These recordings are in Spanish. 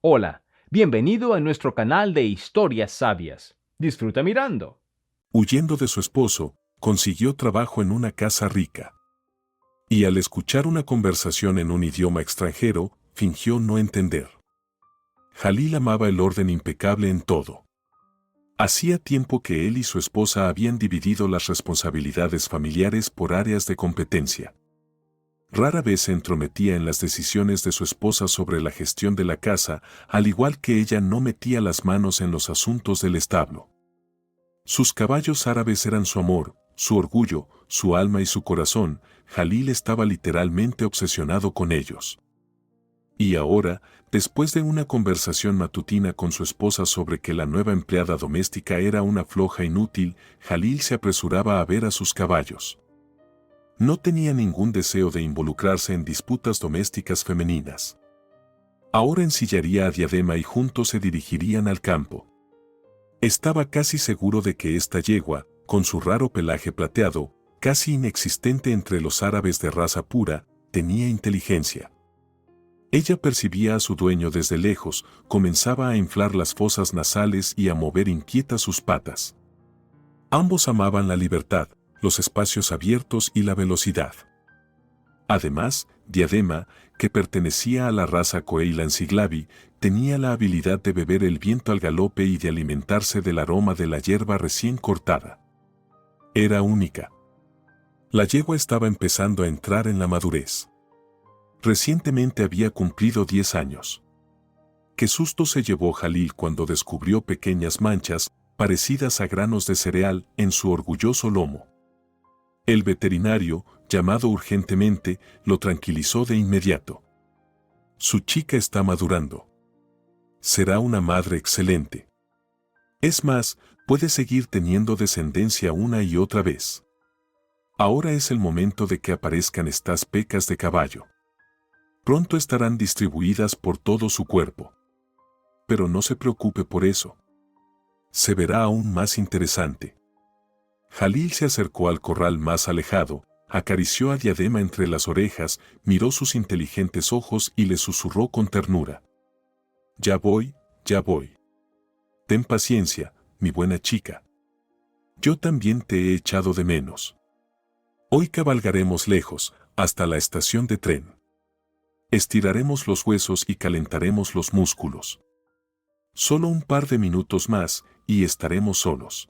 Hola, bienvenido a nuestro canal de historias sabias. Disfruta mirando. Huyendo de su esposo, consiguió trabajo en una casa rica. Y al escuchar una conversación en un idioma extranjero, fingió no entender. Jalil amaba el orden impecable en todo. Hacía tiempo que él y su esposa habían dividido las responsabilidades familiares por áreas de competencia. Rara vez se entrometía en las decisiones de su esposa sobre la gestión de la casa, al igual que ella no metía las manos en los asuntos del establo. Sus caballos árabes eran su amor, su orgullo, su alma y su corazón. Jalil estaba literalmente obsesionado con ellos. Y ahora, después de una conversación matutina con su esposa sobre que la nueva empleada doméstica era una floja inútil, Jalil se apresuraba a ver a sus caballos. No tenía ningún deseo de involucrarse en disputas domésticas femeninas. Ahora ensillaría a Diadema y juntos se dirigirían al campo. Estaba casi seguro de que esta yegua, con su raro pelaje plateado, casi inexistente entre los árabes de raza pura, tenía inteligencia. Ella percibía a su dueño desde lejos, comenzaba a inflar las fosas nasales y a mover inquietas sus patas. Ambos amaban la libertad, los espacios abiertos y la velocidad. Además, Diadema, que pertenecía a la raza Coeilan Siglavi, tenía la habilidad de beber el viento al galope y de alimentarse del aroma de la hierba recién cortada. Era única. La yegua estaba empezando a entrar en la madurez. Recientemente había cumplido 10 años. Qué susto se llevó Jalil cuando descubrió pequeñas manchas, parecidas a granos de cereal, en su orgulloso lomo. El veterinario, llamado urgentemente, lo tranquilizó de inmediato. Su chica está madurando. Será una madre excelente. Es más, puede seguir teniendo descendencia una y otra vez. Ahora es el momento de que aparezcan estas pecas de caballo. Pronto estarán distribuidas por todo su cuerpo. Pero no se preocupe por eso. Se verá aún más interesante. Jalil se acercó al corral más alejado, acarició a Diadema entre las orejas, miró sus inteligentes ojos y le susurró con ternura. Ya voy, ya voy. Ten paciencia, mi buena chica. Yo también te he echado de menos. Hoy cabalgaremos lejos, hasta la estación de tren. Estiraremos los huesos y calentaremos los músculos. Solo un par de minutos más, y estaremos solos.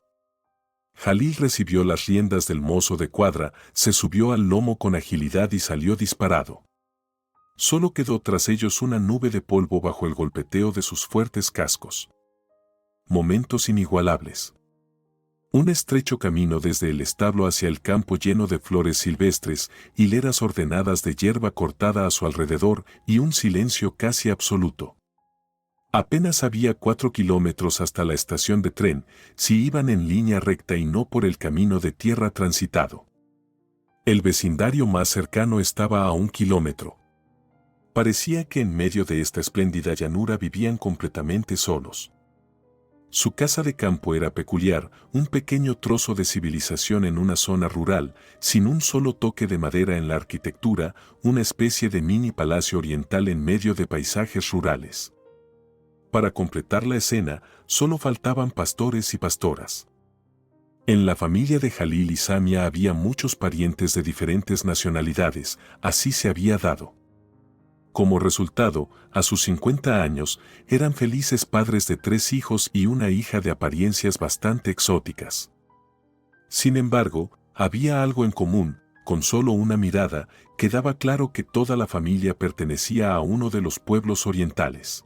Jalil recibió las riendas del mozo de cuadra, se subió al lomo con agilidad y salió disparado. Solo quedó tras ellos una nube de polvo bajo el golpeteo de sus fuertes cascos. Momentos inigualables. Un estrecho camino desde el establo hacia el campo lleno de flores silvestres, hileras ordenadas de hierba cortada a su alrededor y un silencio casi absoluto. Apenas había 4 kilómetros hasta la estación de tren, si iban en línea recta y no por el camino de tierra transitado. El vecindario más cercano estaba a 1 kilómetro. Parecía que en medio de esta espléndida llanura vivían completamente solos. Su casa de campo era peculiar, un pequeño trozo de civilización en una zona rural, sin un solo toque de madera en la arquitectura, una especie de mini palacio oriental en medio de paisajes rurales. Para completar la escena, solo faltaban pastores y pastoras. En la familia de Jalil y Samia había muchos parientes de diferentes nacionalidades, así se había dado. Como resultado, a sus 50 años, eran felices padres de 3 hijos y una hija de apariencias bastante exóticas. Sin embargo, había algo en común, con solo una mirada, quedaba claro que toda la familia pertenecía a uno de los pueblos orientales.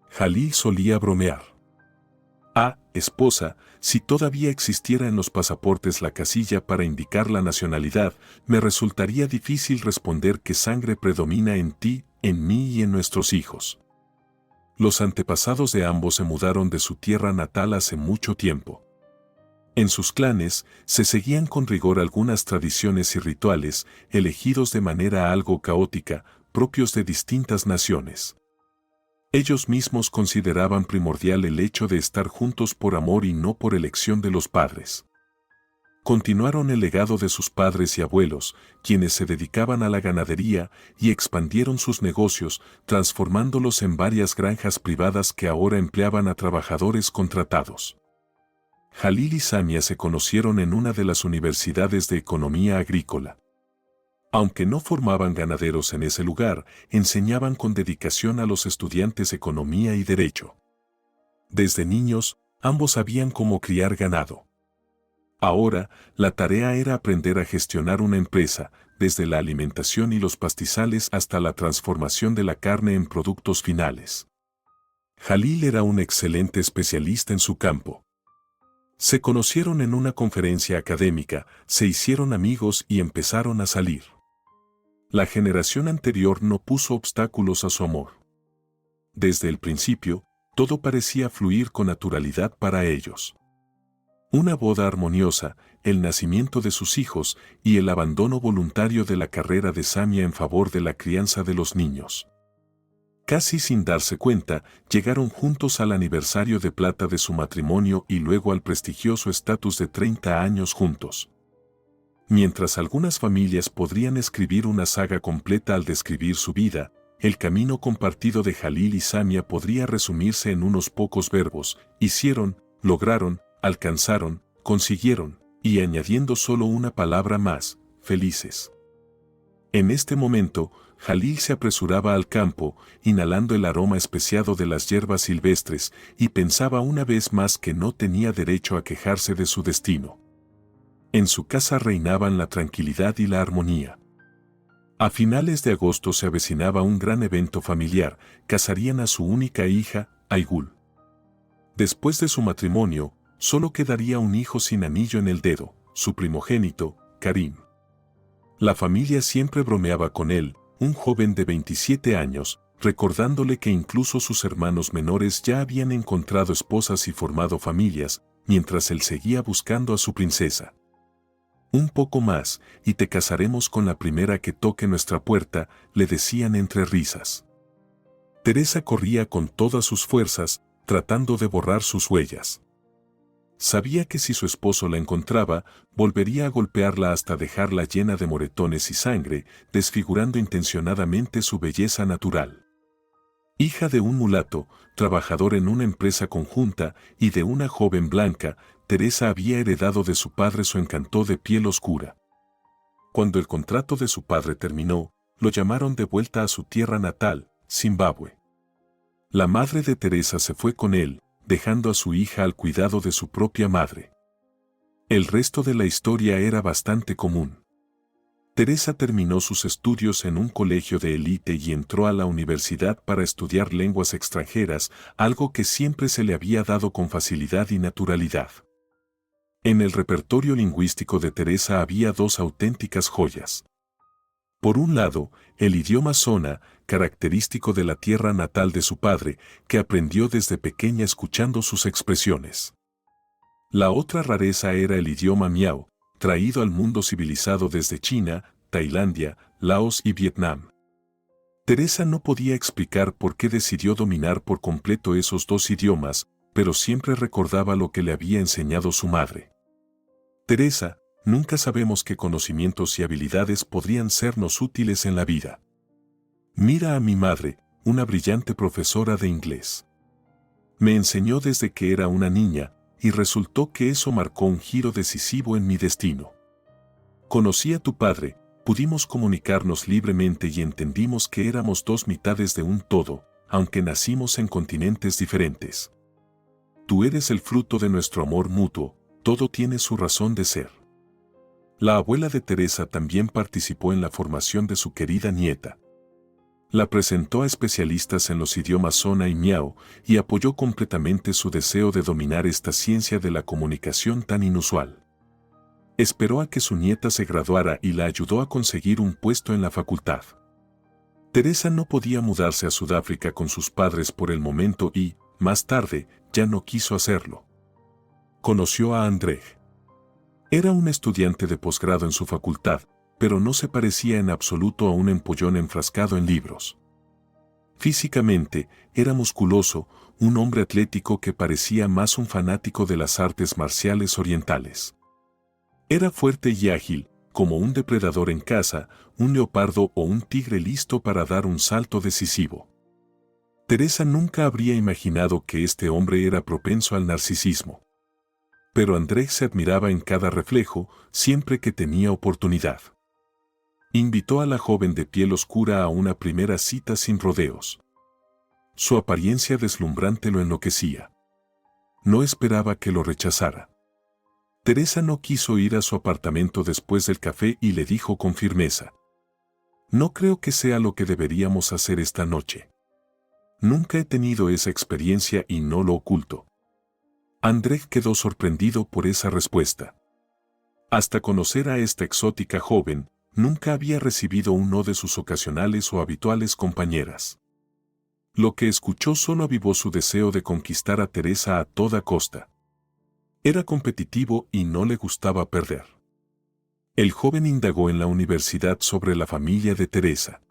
Jalil solía bromear. Ah, esposa, si todavía existiera en los pasaportes la casilla para indicar la nacionalidad, me resultaría difícil responder qué sangre predomina en ti, en mí y en nuestros hijos. Los antepasados de ambos se mudaron de su tierra natal hace mucho tiempo. En sus clanes se seguían con rigor algunas tradiciones y rituales, elegidos de manera algo caótica, propios de distintas naciones. Ellos mismos consideraban primordial el hecho de estar juntos por amor y no por elección de los padres. continuaron el legado de sus padres y abuelos, quienes se dedicaban a la ganadería y expandieron sus negocios, transformándolos en varias granjas privadas que ahora empleaban a trabajadores contratados. Jalil y Samia se conocieron en una de las universidades de economía agrícola. Aunque no formaban ganaderos en ese lugar, enseñaban con dedicación a los estudiantes economía y derecho. Desde niños, ambos sabían cómo criar ganado. Ahora, la tarea era aprender a gestionar una empresa, desde la alimentación y los pastizales hasta la transformación de la carne en productos finales. Jalil era un excelente especialista en su campo. Se conocieron en una conferencia académica, se hicieron amigos y empezaron a salir. La generación anterior no puso obstáculos a su amor. Desde el principio, todo parecía fluir con naturalidad para ellos. Una boda armoniosa, el nacimiento de sus hijos y el abandono voluntario de la carrera de Samia en favor de la crianza de los niños. Casi sin darse cuenta, llegaron juntos al aniversario de plata de su matrimonio y luego al prestigioso estatus de 30 años juntos. Mientras algunas familias podrían escribir una saga completa al describir su vida, el camino compartido de Jalil y Samia podría resumirse en unos pocos verbos: hicieron, lograron, alcanzaron, consiguieron, y añadiendo solo una palabra más: felices. En este momento, Jalil se apresuraba al campo, inhalando el aroma especiado de las hierbas silvestres, y pensaba una vez más que no tenía derecho a quejarse de su destino. En su casa reinaban la tranquilidad y la armonía. A finales de agosto se avecinaba un gran evento familiar: casarían a su única hija, Aygul. Después de su matrimonio, solo quedaría un hijo sin anillo en el dedo, su primogénito, Karim. La familia siempre bromeaba con él, un joven de 27 años, recordándole que incluso sus hermanos menores ya habían encontrado esposas y formado familias, mientras él seguía buscando a su princesa. Un poco más, y te casaremos con la primera que toque nuestra puerta, le decían entre risas. Teresa corría con todas sus fuerzas, tratando de borrar sus huellas. Sabía que si su esposo la encontraba, volvería a golpearla hasta dejarla llena de moretones y sangre, desfigurando intencionadamente su belleza natural. Hija de un mulato, trabajador en una empresa conjunta, y de una joven blanca, Teresa había heredado de su padre su encanto de piel oscura. Cuando el contrato de su padre terminó, lo llamaron de vuelta a su tierra natal, Zimbabue. La madre de Teresa se fue con él, dejando a su hija al cuidado de su propia madre. El resto de la historia era bastante común. Teresa terminó sus estudios en un colegio de élite y entró a la universidad para estudiar lenguas extranjeras, algo que siempre se le había dado con facilidad y naturalidad. En el repertorio lingüístico de Teresa había dos auténticas joyas. Por un lado, el idioma Sona, característico de la tierra natal de su padre, que aprendió desde pequeña escuchando sus expresiones. La otra rareza era el idioma Miao, traído al mundo civilizado desde China, Tailandia, Laos y Vietnam. Teresa no podía explicar por qué decidió dominar por completo esos dos idiomas, pero siempre recordaba lo que le había enseñado su madre. Teresa, nunca sabemos qué conocimientos y habilidades podrían sernos útiles en la vida. Mira a mi madre, una brillante profesora de inglés. Me enseñó desde que era una niña, y resultó que eso marcó un giro decisivo en mi destino. Conocí a tu padre, pudimos comunicarnos libremente y entendimos que éramos dos mitades de un todo, aunque nacimos en continentes diferentes. Tú eres el fruto de nuestro amor mutuo, todo tiene su razón de ser. La abuela de Teresa también participó en la formación de su querida nieta. La presentó a especialistas en los idiomas Sona y Miao y apoyó completamente su deseo de dominar esta ciencia de la comunicación tan inusual. Esperó a que su nieta se graduara y la ayudó a conseguir un puesto en la facultad. Teresa no podía mudarse a Sudáfrica con sus padres por el momento y, más tarde, ya no quiso hacerlo. Conoció a Andrej. Era un estudiante de posgrado en su facultad, pero no se parecía en absoluto a un empollón enfrascado en libros. Físicamente, era musculoso, un hombre atlético que parecía más un fanático de las artes marciales orientales. Era fuerte y ágil, como un depredador en caza, un leopardo o un tigre listo para dar un salto decisivo. Teresa nunca habría imaginado que este hombre era propenso al narcisismo. Pero Andrzej se admiraba en cada reflejo, siempre que tenía oportunidad. Invitó a la joven de piel oscura a una primera cita sin rodeos. Su apariencia deslumbrante lo enloquecía. No esperaba que lo rechazara. Teresa no quiso ir a su apartamento después del café y le dijo con firmeza: «No creo que sea lo que deberíamos hacer esta noche. Nunca he tenido esa experiencia y no lo oculto». Andrzej quedó sorprendido por esa respuesta. Hasta conocer a esta exótica joven, nunca había recibido un no de sus ocasionales o habituales compañeras. Lo que escuchó solo avivó su deseo de conquistar a Teresa a toda costa. Era competitivo y no le gustaba perder. El joven indagó en la universidad sobre la familia de Teresa.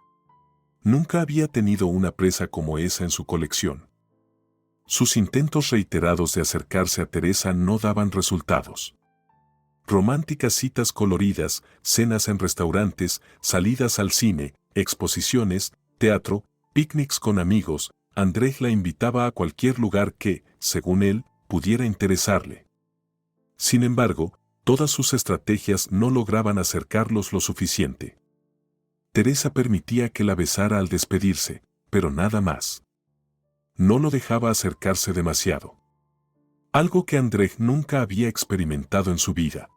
Nunca había tenido una presa como esa en su colección. Sus intentos reiterados de acercarse a Teresa no daban resultados. Románticas citas coloridas, cenas en restaurantes, salidas al cine, exposiciones, teatro, picnics con amigos, Andrzej la invitaba a cualquier lugar que, según él, pudiera interesarle. Sin embargo, todas sus estrategias no lograban acercarlos lo suficiente. Teresa permitía que la besara al despedirse, pero nada más. No lo dejaba acercarse demasiado. Algo que Andrzej nunca había experimentado en su vida.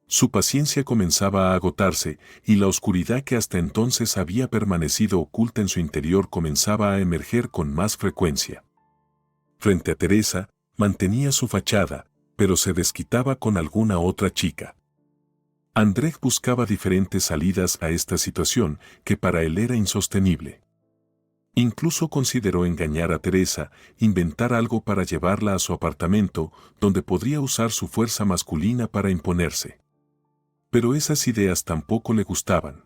Su paciencia comenzaba a agotarse y la oscuridad que hasta entonces había permanecido oculta en su interior comenzaba a emerger con más frecuencia. Frente a Teresa, mantenía su fachada, pero se desquitaba con alguna otra chica. Andrzej buscaba diferentes salidas a esta situación que para él era insostenible. Incluso consideró engañar a Teresa, inventar algo para llevarla a su apartamento, donde podría usar su fuerza masculina para imponerse. Pero esas ideas tampoco le gustaban.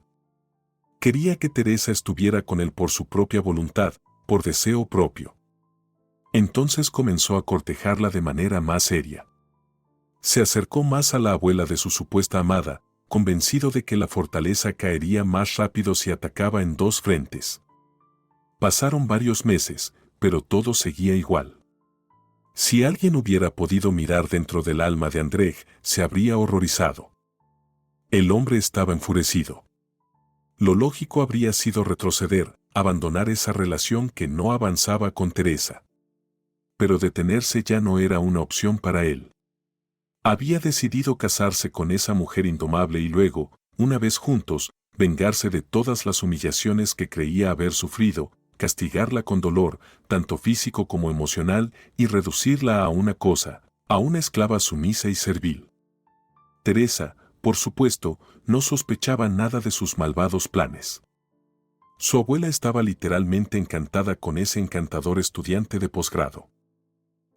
Quería que Teresa estuviera con él por su propia voluntad, por deseo propio. Entonces comenzó a cortejarla de manera más seria. Se acercó más a la abuela de su supuesta amada, convencido de que la fortaleza caería más rápido si atacaba en dos frentes. Pasaron varios meses, pero todo seguía igual. Si alguien hubiera podido mirar dentro del alma de Andrzej, se habría horrorizado. El hombre estaba enfurecido. Lo lógico habría sido retroceder, abandonar esa relación que no avanzaba con Teresa. Pero detenerse ya no era una opción para él. Había decidido casarse con esa mujer indomable y luego, una vez juntos, vengarse de todas las humillaciones que creía haber sufrido, castigarla con dolor, tanto físico como emocional, y reducirla a una cosa, a una esclava sumisa y servil. Teresa, por supuesto, no sospechaba nada de sus malvados planes. Su abuela estaba literalmente encantada con ese encantador estudiante de posgrado.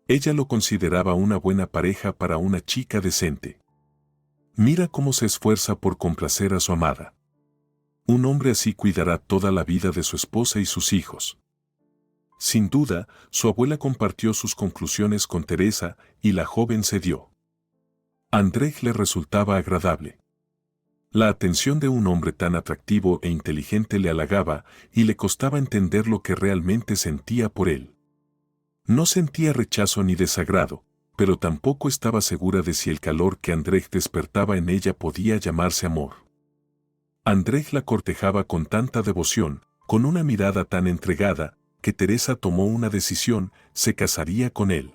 Ella lo consideraba una buena pareja para una chica decente. Mira cómo se esfuerza por complacer a su amada. Un hombre así cuidará toda la vida de su esposa y sus hijos. Sin duda, su abuela compartió sus conclusiones con Teresa y la joven cedió. Andrzej le resultaba agradable. La atención de un hombre tan atractivo e inteligente le halagaba y le costaba entender lo que realmente sentía por él. No sentía rechazo ni desagrado, pero tampoco estaba segura de si el calor que Andrzej despertaba en ella podía llamarse amor. Andrzej la cortejaba con tanta devoción, con una mirada tan entregada, que Teresa tomó una decisión: se casaría con él.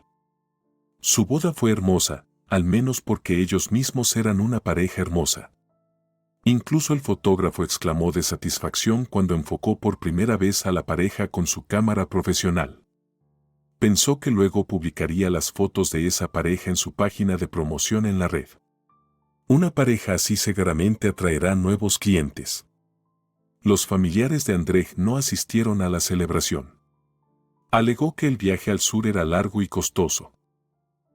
Su boda fue hermosa, al menos porque ellos mismos eran una pareja hermosa. Incluso el fotógrafo exclamó de satisfacción cuando enfocó por primera vez a la pareja con su cámara profesional. Pensó que luego publicaría las fotos de esa pareja en su página de promoción en la red. Una pareja así seguramente atraerá nuevos clientes. Los familiares de Andrzej no asistieron a la celebración. Alegó que el viaje al sur era largo y costoso.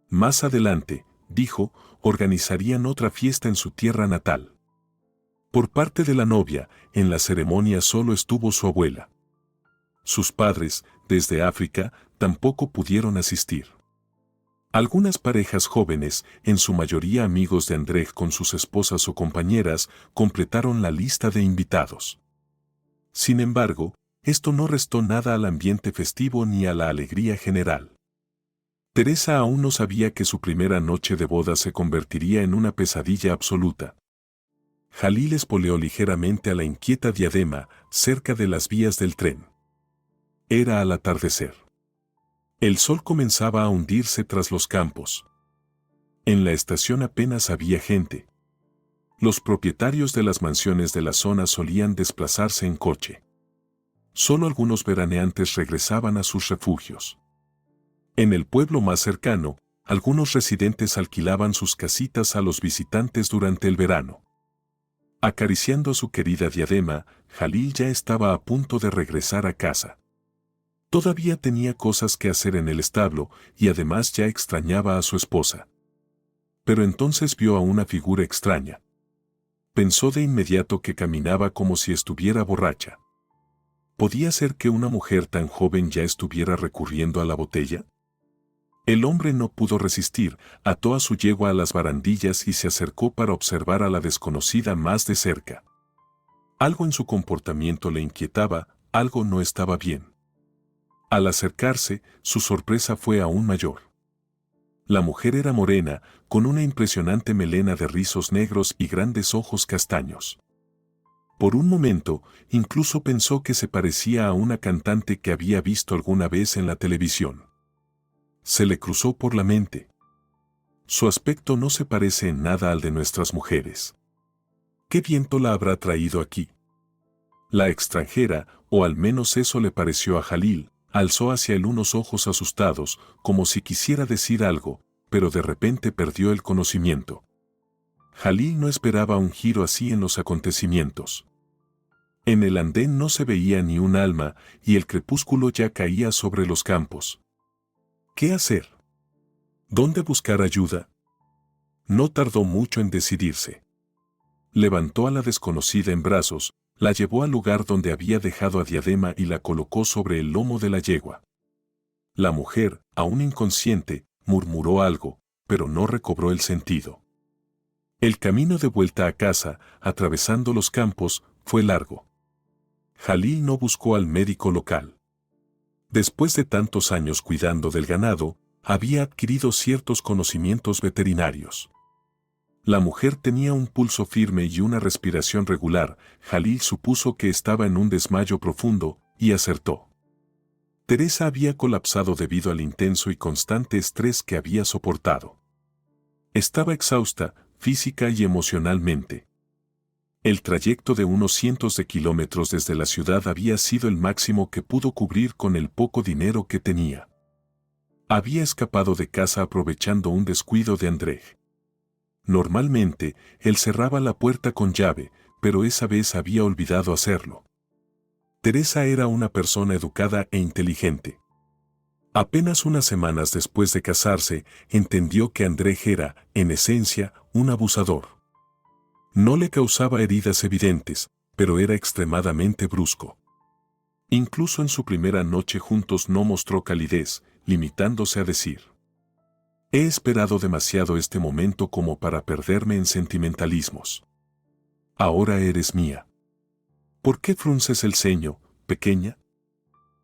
Más adelante, dijo, organizarían otra fiesta en su tierra natal. Por parte de la novia, en la ceremonia solo estuvo su abuela. Sus padres, desde África, tampoco pudieron asistir. Algunas parejas jóvenes, en su mayoría amigos de Andrzej con sus esposas o compañeras, completaron la lista de invitados. Sin embargo, esto no restó nada al ambiente festivo ni a la alegría general. Teresa aún no sabía que su primera noche de boda se convertiría en una pesadilla absoluta. Jalil espoleó ligeramente a la inquieta Diadema cerca de las vías del tren. Era al atardecer. El sol comenzaba a hundirse tras los campos. En la estación apenas había gente. Los propietarios de las mansiones de la zona solían desplazarse en coche. Solo algunos veraneantes regresaban a sus refugios. En el pueblo más cercano, algunos residentes alquilaban sus casitas a los visitantes durante el verano. Acariciando a su querida Diadema, Jalil ya estaba a punto de regresar a casa. Todavía tenía cosas que hacer en el establo y además ya extrañaba a su esposa. Pero entonces vio a una figura extraña. Pensó de inmediato que caminaba como si estuviera borracha. ¿Podía ser que una mujer tan joven ya estuviera recurriendo a la botella? El hombre no pudo resistir, ató a su yegua a las barandillas y se acercó para observar a la desconocida más de cerca. Algo en su comportamiento le inquietaba, algo no estaba bien. Al acercarse, su sorpresa fue aún mayor. La mujer era morena, con una impresionante melena de rizos negros y grandes ojos castaños. Por un momento, incluso pensó que se parecía a una cantante que había visto alguna vez en la televisión. Se le cruzó por la mente. Su aspecto no se parece en nada al de nuestras mujeres. ¿Qué viento la habrá traído aquí? La extranjera, o al menos eso le pareció a Jalil, alzó hacia él unos ojos asustados, como si quisiera decir algo, pero de repente perdió el conocimiento. Jalil no esperaba un giro así en los acontecimientos. En el andén no se veía ni un alma y el crepúsculo ya caía sobre los campos. ¿Qué hacer? ¿Dónde buscar ayuda? No tardó mucho en decidirse. Levantó a la desconocida en brazos, la llevó al lugar donde había dejado a Diadema y la colocó sobre el lomo de la yegua. La mujer, aún inconsciente, murmuró algo, pero no recobró el sentido. El camino de vuelta a casa, atravesando los campos, fue largo. Jalil no buscó al médico local. Después de tantos años cuidando del ganado, había adquirido ciertos conocimientos veterinarios. La mujer tenía un pulso firme y una respiración regular. Jalil supuso que estaba en un desmayo profundo, y acertó. Teresa había colapsado debido al intenso y constante estrés que había soportado. Estaba exhausta, física y emocionalmente. El trayecto de unos cientos de kilómetros desde la ciudad había sido el máximo que pudo cubrir con el poco dinero que tenía. Había escapado de casa aprovechando un descuido de Andrzej. Normalmente, él cerraba la puerta con llave, pero esa vez había olvidado hacerlo. Teresa era una persona educada e inteligente. Apenas unas semanas después de casarse, entendió que Andrzej era, en esencia, un abusador. No le causaba heridas evidentes, pero era extremadamente brusco. Incluso en su primera noche juntos no mostró calidez, limitándose a decir: «He esperado demasiado este momento como para perderme en sentimentalismos. Ahora eres mía». ¿Por qué frunces el ceño, pequeña?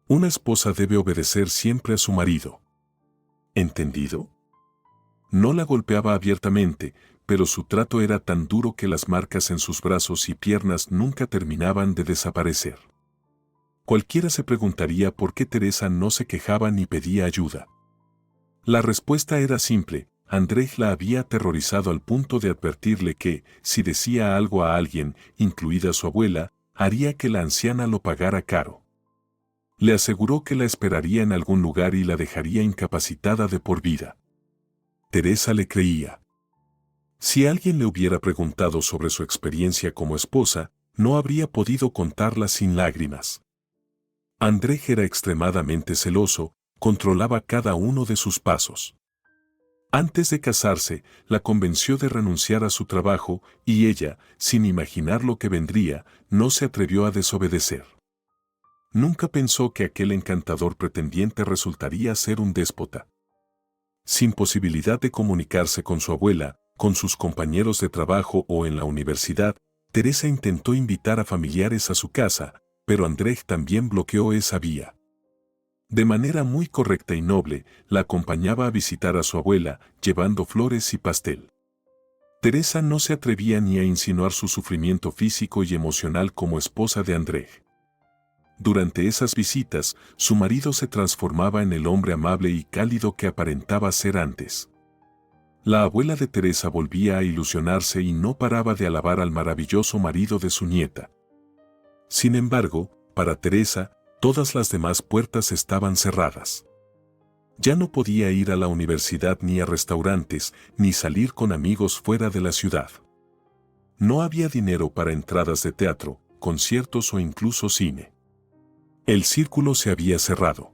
Una esposa debe obedecer siempre a su marido. ¿Entendido? No la golpeaba abiertamente, pero su trato era tan duro que las marcas en sus brazos y piernas nunca terminaban de desaparecer. Cualquiera se preguntaría por qué Teresa no se quejaba ni pedía ayuda. La respuesta era simple: Andrzej la había aterrorizado al punto de advertirle que, si decía algo a alguien, incluida su abuela, haría que la anciana lo pagara caro. Le aseguró que la esperaría en algún lugar y la dejaría incapacitada de por vida. Teresa le creía. Si alguien le hubiera preguntado sobre su experiencia como esposa, no habría podido contarla sin lágrimas. Andrzej era extremadamente celoso, controlaba cada uno de sus pasos. Antes de casarse, la convenció de renunciar a su trabajo y ella, sin imaginar lo que vendría, no se atrevió a desobedecer. Nunca pensó que aquel encantador pretendiente resultaría ser un déspota. Sin posibilidad de comunicarse con su abuela, con sus compañeros de trabajo o en la universidad, Teresa intentó invitar a familiares a su casa, pero Andrzej también bloqueó esa vía. De manera muy correcta y noble, la acompañaba a visitar a su abuela, llevando flores y pastel. Teresa no se atrevía ni a insinuar su sufrimiento físico y emocional como esposa de Andrzej. Durante esas visitas, su marido se transformaba en el hombre amable y cálido que aparentaba ser antes. La abuela de Teresa volvía a ilusionarse y no paraba de alabar al maravilloso marido de su nieta. Sin embargo, para Teresa, todas las demás puertas estaban cerradas. Ya no podía ir a la universidad ni a restaurantes, ni salir con amigos fuera de la ciudad. No había dinero para entradas de teatro, conciertos o incluso cine. El círculo se había cerrado.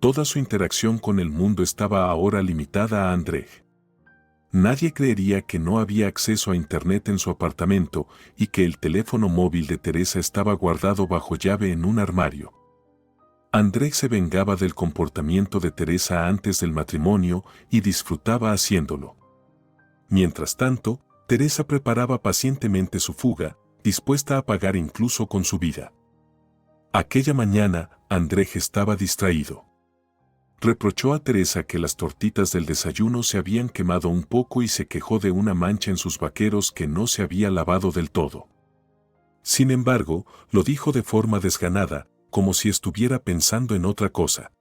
Toda su interacción con el mundo estaba ahora limitada a Andrzej. Nadie creería que no había acceso a Internet en su apartamento y que el teléfono móvil de Teresa estaba guardado bajo llave en un armario. Andrzej se vengaba del comportamiento de Teresa antes del matrimonio y disfrutaba haciéndolo. Mientras tanto, Teresa preparaba pacientemente su fuga, dispuesta a pagar incluso con su vida. Aquella mañana, Andrzej estaba distraído. Reprochó a Teresa que las tortitas del desayuno se habían quemado un poco y se quejó de una mancha en sus vaqueros que no se había lavado del todo. Sin embargo, lo dijo de forma desganada, como si estuviera pensando en otra cosa.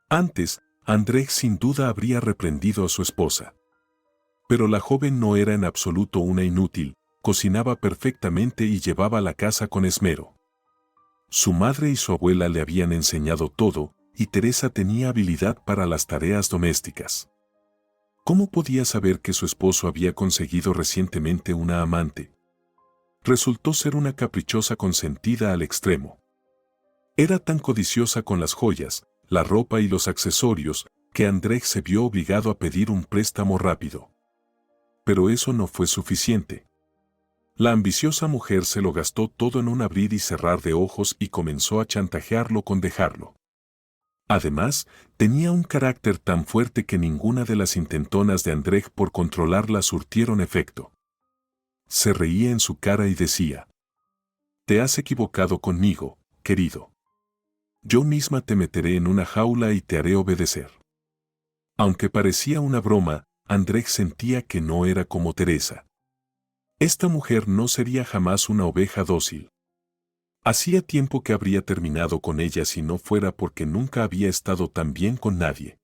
Antes, Andrzej sin duda habría reprendido a su esposa. Pero la joven no era en absoluto una inútil, cocinaba perfectamente y llevaba la casa con esmero. Su madre y su abuela le habían enseñado todo, y Teresa tenía habilidad para las tareas domésticas. ¿Cómo podía saber que su esposo había conseguido recientemente una amante? Resultó ser una caprichosa consentida al extremo. Era tan codiciosa con las joyas, la ropa y los accesorios, que Andrzej se vio obligado a pedir un préstamo rápido. Pero eso no fue suficiente. La ambiciosa mujer se lo gastó todo en un abrir y cerrar de ojos y comenzó a chantajearlo con dejarlo. Además, tenía un carácter tan fuerte que ninguna de las intentonas de Andrzej por controlarla surtieron efecto. Se reía en su cara y decía: «Te has equivocado conmigo, querido. Yo misma te meteré en una jaula y te haré obedecer». Aunque parecía una broma, Andrzej sentía que no era como Teresa. Esta mujer no sería jamás una oveja dócil. Hacía tiempo que habría terminado con ella si no fuera porque nunca había estado tan bien con nadie.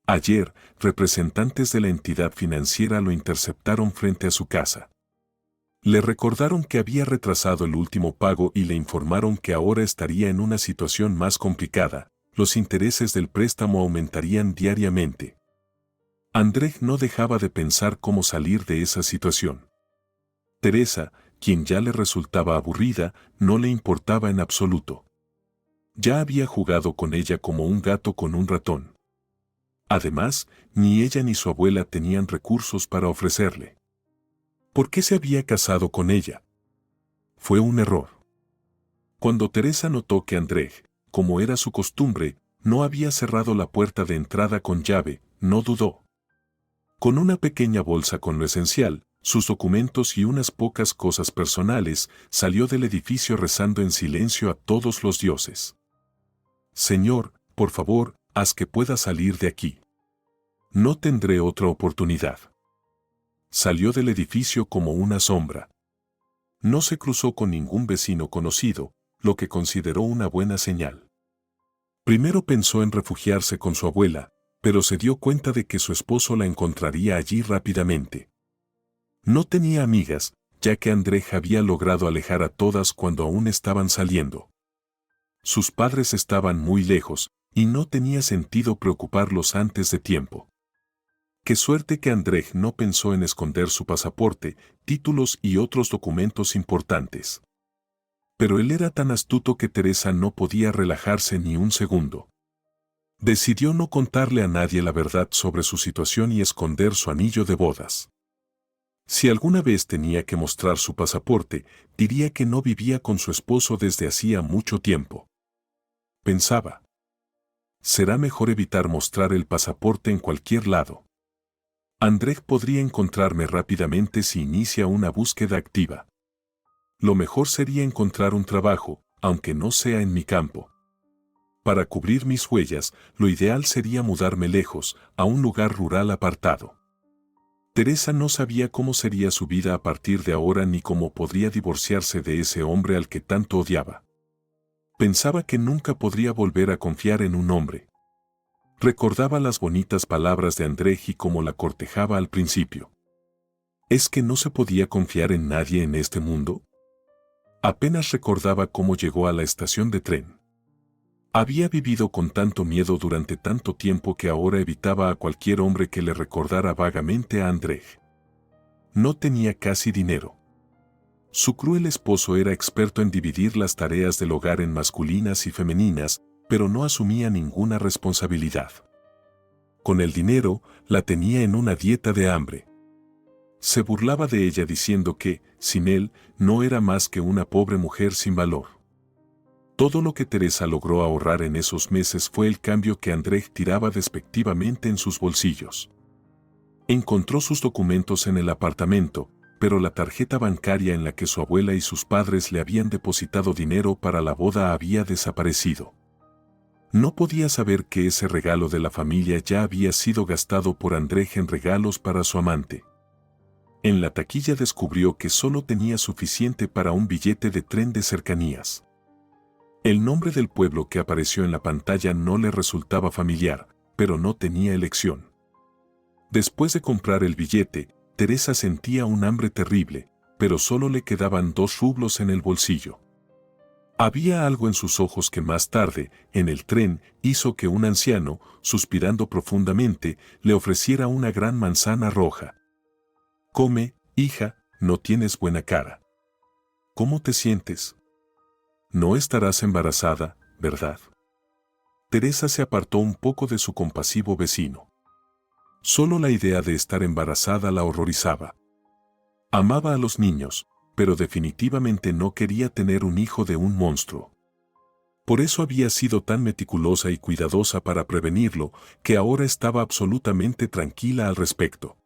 Ayer, representantes de la entidad financiera lo interceptaron frente a su casa. Le recordaron que había retrasado el último pago y le informaron que ahora estaría en una situación más complicada, los intereses del préstamo aumentarían diariamente. Andrzej no dejaba de pensar cómo salir de esa situación. Teresa, quien ya le resultaba aburrida, no le importaba en absoluto. Ya había jugado con ella como un gato con un ratón. Además, ni ella ni su abuela tenían recursos para ofrecerle. ¿Por qué se había casado con ella? Fue un error. Cuando Teresa notó que Andrzej, como era su costumbre, no había cerrado la puerta de entrada con llave, no dudó. Con una pequeña bolsa con lo esencial, sus documentos y unas pocas cosas personales, salió del edificio rezando en silencio a todos los dioses. «Señor, por favor, haz que pueda salir de aquí. No tendré otra oportunidad». Salió del edificio como una sombra. No se cruzó con ningún vecino conocido, lo que consideró una buena señal. Primero pensó en refugiarse con su abuela, pero se dio cuenta de que su esposo la encontraría allí rápidamente. No tenía amigas, ya que Andrzej había logrado alejar a todas cuando aún estaban saliendo. Sus padres estaban muy lejos, y no tenía sentido preocuparlos antes de tiempo. Qué suerte que Andrzej no pensó en esconder su pasaporte, títulos y otros documentos importantes. Pero él era tan astuto que Teresa no podía relajarse ni un segundo. Decidió no contarle a nadie la verdad sobre su situación y esconder su anillo de bodas. Si alguna vez tenía que mostrar su pasaporte, diría que no vivía con su esposo desde hacía mucho tiempo. Pensaba. Será mejor evitar mostrar el pasaporte en cualquier lado. Andrej podría encontrarme rápidamente si inicia una búsqueda activa. Lo mejor sería encontrar un trabajo, aunque no sea en mi campo. Para cubrir mis huellas, lo ideal sería mudarme lejos, a un lugar rural apartado. Teresa no sabía cómo sería su vida a partir de ahora ni cómo podría divorciarse de ese hombre al que tanto odiaba. Pensaba que nunca podría volver a confiar en un hombre. Recordaba las bonitas palabras de Andrej y cómo la cortejaba al principio. ¿Es que no se podía confiar en nadie en este mundo? Apenas recordaba cómo llegó a la estación de tren. Había vivido con tanto miedo durante tanto tiempo que ahora evitaba a cualquier hombre que le recordara vagamente a Andrej. No tenía casi dinero. Su cruel esposo era experto en dividir las tareas del hogar en masculinas y femeninas, pero no asumía ninguna responsabilidad. Con el dinero, la tenía en una dieta de hambre. Se burlaba de ella diciendo que, sin él, no era más que una pobre mujer sin valor. Todo lo que Teresa logró ahorrar en esos meses fue el cambio que Andrej tiraba despectivamente en sus bolsillos. Encontró sus documentos en el apartamento, pero la tarjeta bancaria en la que su abuela y sus padres le habían depositado dinero para la boda había desaparecido. No podía saber que ese regalo de la familia ya había sido gastado por Andrej en regalos para su amante. En la taquilla descubrió que solo tenía suficiente para un billete de tren de cercanías. El nombre del pueblo que apareció en la pantalla no le resultaba familiar, pero no tenía elección. Después de comprar el billete, Teresa sentía un hambre terrible, pero solo le quedaban 2 rublos en el bolsillo. Había algo en sus ojos que más tarde, en el tren, hizo que un anciano, suspirando profundamente, le ofreciera una gran manzana roja. «Come, hija, no tienes buena cara. ¿Cómo te sientes? No estarás embarazada, ¿verdad?» Teresa se apartó un poco de su compasivo vecino. Solo la idea de estar embarazada la horrorizaba. Amaba a los niños, pero definitivamente no quería tener un hijo de un monstruo. Por eso había sido tan meticulosa y cuidadosa para prevenirlo, que ahora estaba absolutamente tranquila al respecto.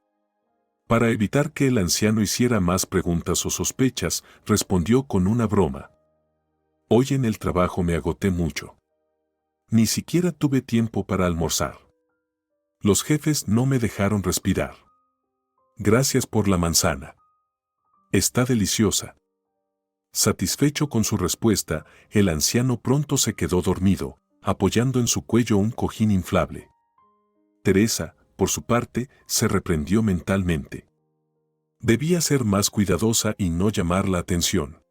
Para evitar que el anciano hiciera más preguntas o sospechas, respondió con una broma. «Hoy en el trabajo me agoté mucho. Ni siquiera tuve tiempo para almorzar. Los jefes no me dejaron respirar. Gracias por la manzana. Está deliciosa». Satisfecho con su respuesta, el anciano pronto se quedó dormido, apoyando en su cuello un cojín inflable. Teresa, por su parte, se reprendió mentalmente. Debía ser más cuidadosa y no llamar la atención.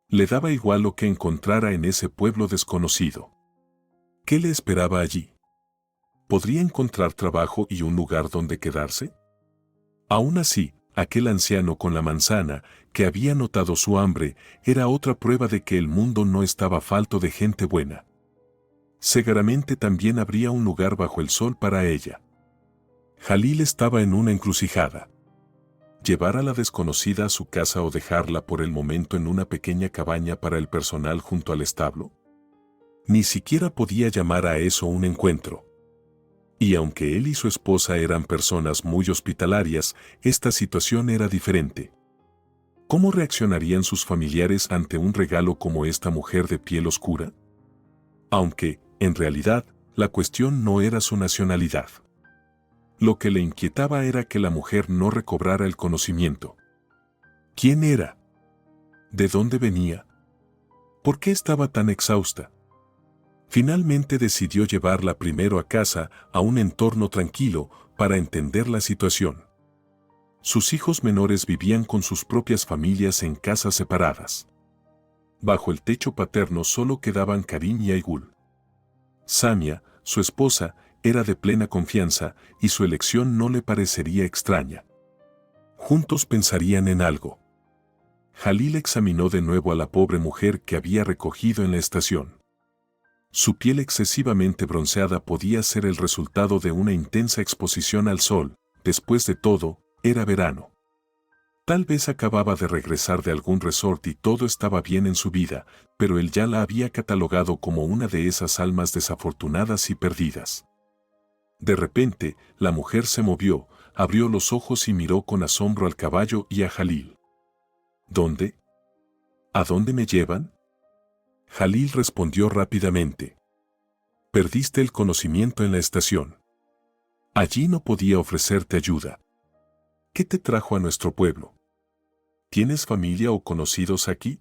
Le daba igual lo que encontrara en ese pueblo desconocido. ¿Qué le esperaba allí? ¿Podría encontrar trabajo y un lugar donde quedarse? Aún así, aquel anciano con la manzana, que había notado su hambre, era otra prueba de que el mundo no estaba falto de gente buena. Seguramente también habría un lugar bajo el sol para ella. Jalil estaba en una encrucijada. ¿Llevar a la desconocida a su casa o dejarla por el momento en una pequeña cabaña para el personal junto al establo? Ni siquiera podía llamar a eso un encuentro. Y aunque él y su esposa eran personas muy hospitalarias, esta situación era diferente. ¿Cómo reaccionarían sus familiares ante un regalo como esta mujer de piel oscura? Aunque, en realidad, la cuestión no era su nacionalidad. Lo que le inquietaba era que la mujer no recobrara el conocimiento. ¿Quién era? ¿De dónde venía? ¿Por qué estaba tan exhausta? Finalmente decidió llevarla primero a casa, a un entorno tranquilo, para entender la situación. Sus hijos menores vivían con sus propias familias en casas separadas. Bajo el techo paterno solo quedaban Karim y Aygul. Samia, su esposa, era de plena confianza y su elección no le parecería extraña. Juntos pensarían en algo. Jalil examinó de nuevo a la pobre mujer que había recogido en la estación. Su piel excesivamente bronceada podía ser el resultado de una intensa exposición al sol. Después de todo, era verano. Tal vez acababa de regresar de algún resort y todo estaba bien en su vida, pero él ya la había catalogado como una de esas almas desafortunadas y perdidas. De repente, la mujer se movió, abrió los ojos y miró con asombro al caballo y a Jalil. ¿Dónde? ¿A dónde me llevan? Jalil respondió rápidamente. Perdiste el conocimiento en la estación. Allí no podía ofrecerte ayuda. ¿Qué te trajo a nuestro pueblo? ¿Tienes familia o conocidos aquí?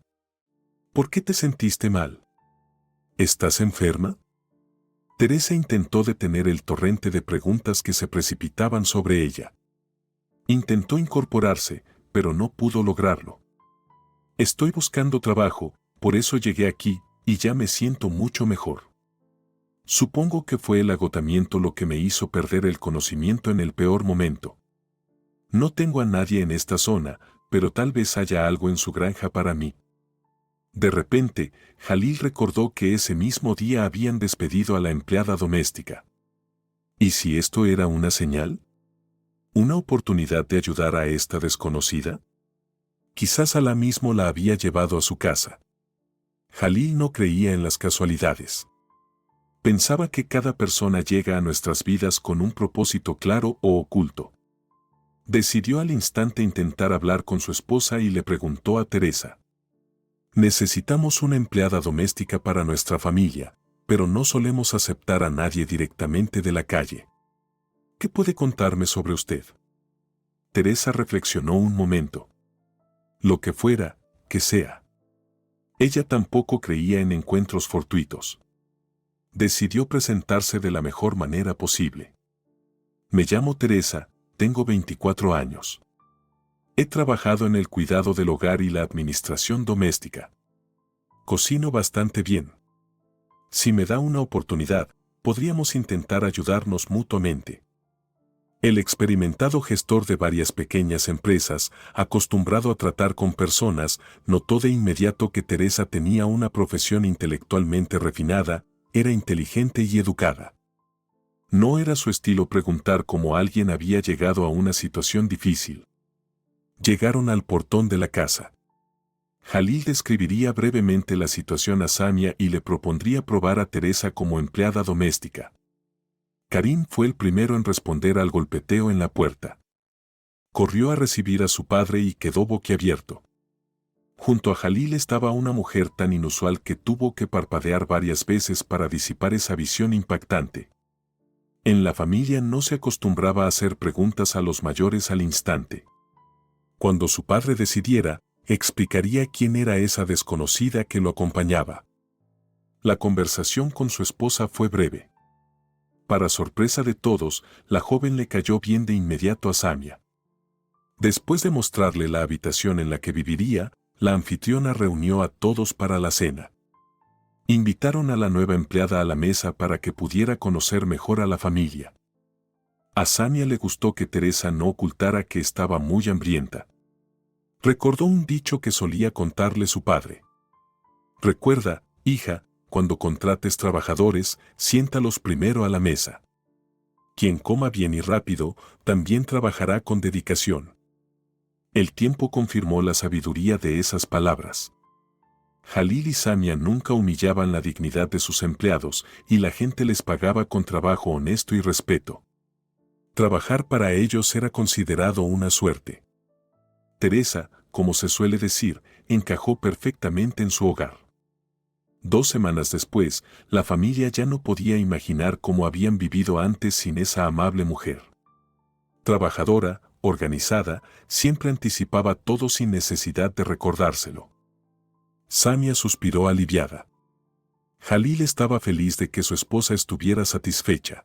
¿Por qué te sentiste mal? ¿Estás enferma? Teresa intentó detener el torrente de preguntas que se precipitaban sobre ella. Intentó incorporarse, pero no pudo lograrlo. Estoy buscando trabajo, por eso llegué aquí, y ya me siento mucho mejor. Supongo que fue el agotamiento lo que me hizo perder el conocimiento en el peor momento. No tengo a nadie en esta zona, pero tal vez haya algo en su granja para mí. De repente, Jalil recordó que ese mismo día habían despedido a la empleada doméstica. ¿Y si esto era una señal? ¿Una oportunidad de ayudar a esta desconocida? Quizás Alá mismo la había llevado a su casa. Jalil no creía en las casualidades. Pensaba que cada persona llega a nuestras vidas con un propósito claro o oculto. Decidió al instante intentar hablar con su esposa y le preguntó a Teresa. Necesitamos una empleada doméstica para nuestra familia, pero no solemos aceptar a nadie directamente de la calle. ¿Qué puede contarme sobre usted? Teresa reflexionó un momento. Lo que fuera, que sea. Ella tampoco creía en encuentros fortuitos. Decidió presentarse de la mejor manera posible. Me llamo Teresa, tengo 24 años. He trabajado en el cuidado del hogar y la administración doméstica. Cocino bastante bien. Si me da una oportunidad, podríamos intentar ayudarnos mutuamente. El experimentado gestor de varias pequeñas empresas, acostumbrado a tratar con personas, notó de inmediato que Teresa tenía una profesión intelectualmente refinada, era inteligente y educada. No era su estilo preguntar cómo alguien había llegado a una situación difícil. Llegaron al portón de la casa. Jalil describiría brevemente la situación a Samia y le propondría probar a Teresa como empleada doméstica. Karim fue el primero en responder al golpeteo en la puerta. Corrió a recibir a su padre y quedó boquiabierto. Junto a Jalil estaba una mujer tan inusual que tuvo que parpadear varias veces para disipar esa visión impactante. En la familia no se acostumbraba a hacer preguntas a los mayores al instante. Cuando su padre decidiera, explicaría quién era esa desconocida que lo acompañaba. La conversación con su esposa fue breve. Para sorpresa de todos, la joven le cayó bien de inmediato a Samia. Después de mostrarle la habitación en la que viviría, la anfitriona reunió a todos para la cena. Invitaron a la nueva empleada a la mesa para que pudiera conocer mejor a la familia. A Samia le gustó que Teresa no ocultara que estaba muy hambrienta. Recordó un dicho que solía contarle su padre. Recuerda, hija, cuando contrates trabajadores, siéntalos primero a la mesa. Quien coma bien y rápido, también trabajará con dedicación. El tiempo confirmó la sabiduría de esas palabras. Jalil y Samia nunca humillaban la dignidad de sus empleados y la gente les pagaba con trabajo honesto y respeto. Trabajar para ellos era considerado una suerte. Teresa, como se suele decir, encajó perfectamente en su hogar. 2 semanas después, la familia ya no podía imaginar cómo habían vivido antes sin esa amable mujer. Trabajadora, organizada, siempre anticipaba todo sin necesidad de recordárselo. Samia suspiró aliviada. Jalil estaba feliz de que su esposa estuviera satisfecha.